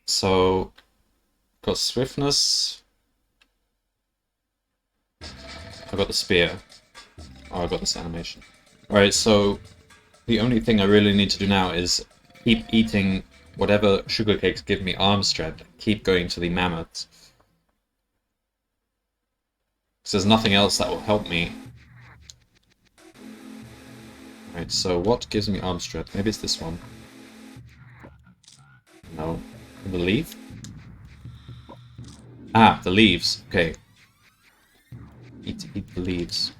So, got swiftness. I got the spear. Oh, I got this animation. Alright, so the only thing I really need to do now is keep eating whatever sugar cakes give me arm strength. Keep going to the mammoths. Because there's nothing else that will help me. Alright, so what gives me arm strength? Maybe it's this one. No. The leaf? Ah, the leaves. Okay. Eat the leaves.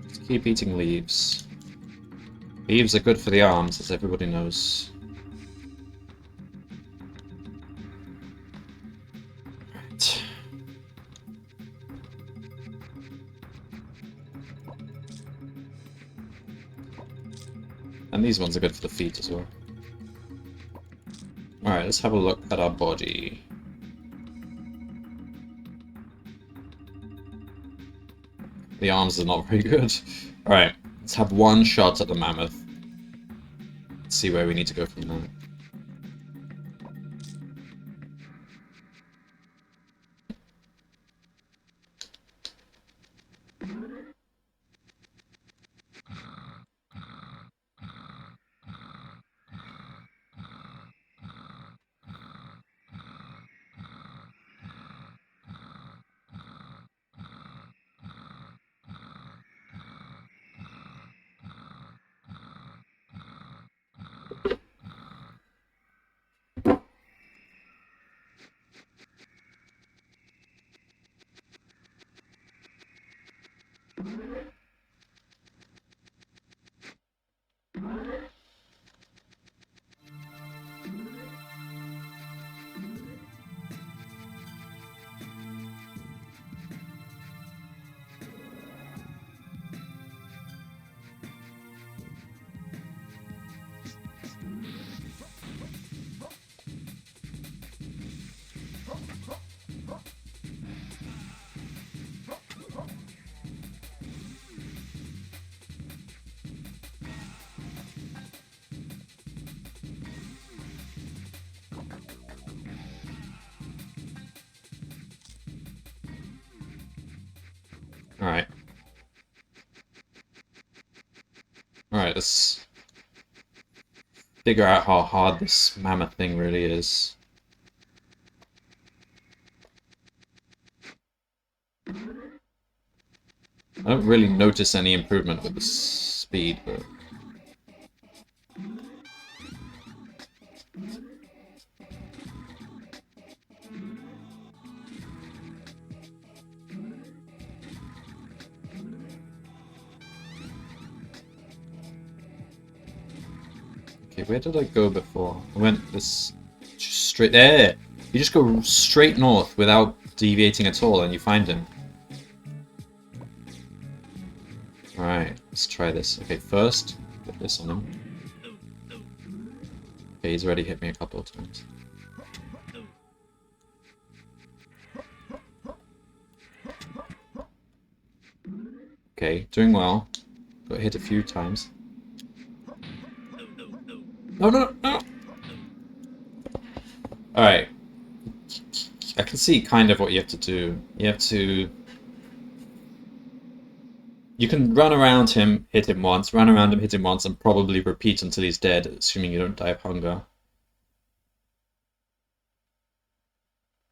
Just keep eating leaves. Leaves are good for the arms, as everybody knows. Right. And these ones are good for the feet as well. Alright, let's have a look at our body. The arms are not very good. Alright, let's have one shot at the mammoth. Let's see where we need to go from there. Alright. Alright, let's figure out how hard this mammoth thing really is. I don't really notice any improvement with the speed, but... Okay, where did I go before? I went this straight there. You just go straight north without deviating at all, and you find him. All right, let's try this. Okay, first put this on him. Okay, he's already hit me a couple of times. Okay, doing well. Got hit a few times. No, no, no! Alright. I can see kind of what you have to do. You have to... You can run around him, hit him once, run around him, hit him once, and probably repeat until he's dead, assuming you don't die of hunger.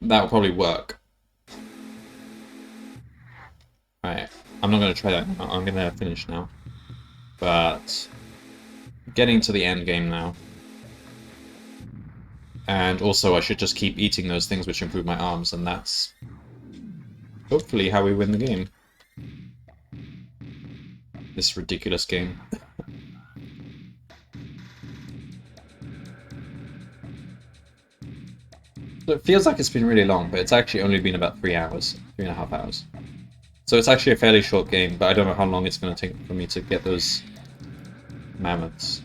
That will probably work. Alright, I'm not going to try that now. I'm going to finish now. But... getting to the end game now. And also I should just keep eating those things which improve my arms, and that's hopefully how we win the game. This ridiculous game. So it feels like it's been really long, but it's actually only been about 3 hours, 3.5 hours. So it's actually a fairly short game, but I don't know how long it's going to take for me to get those mammoths.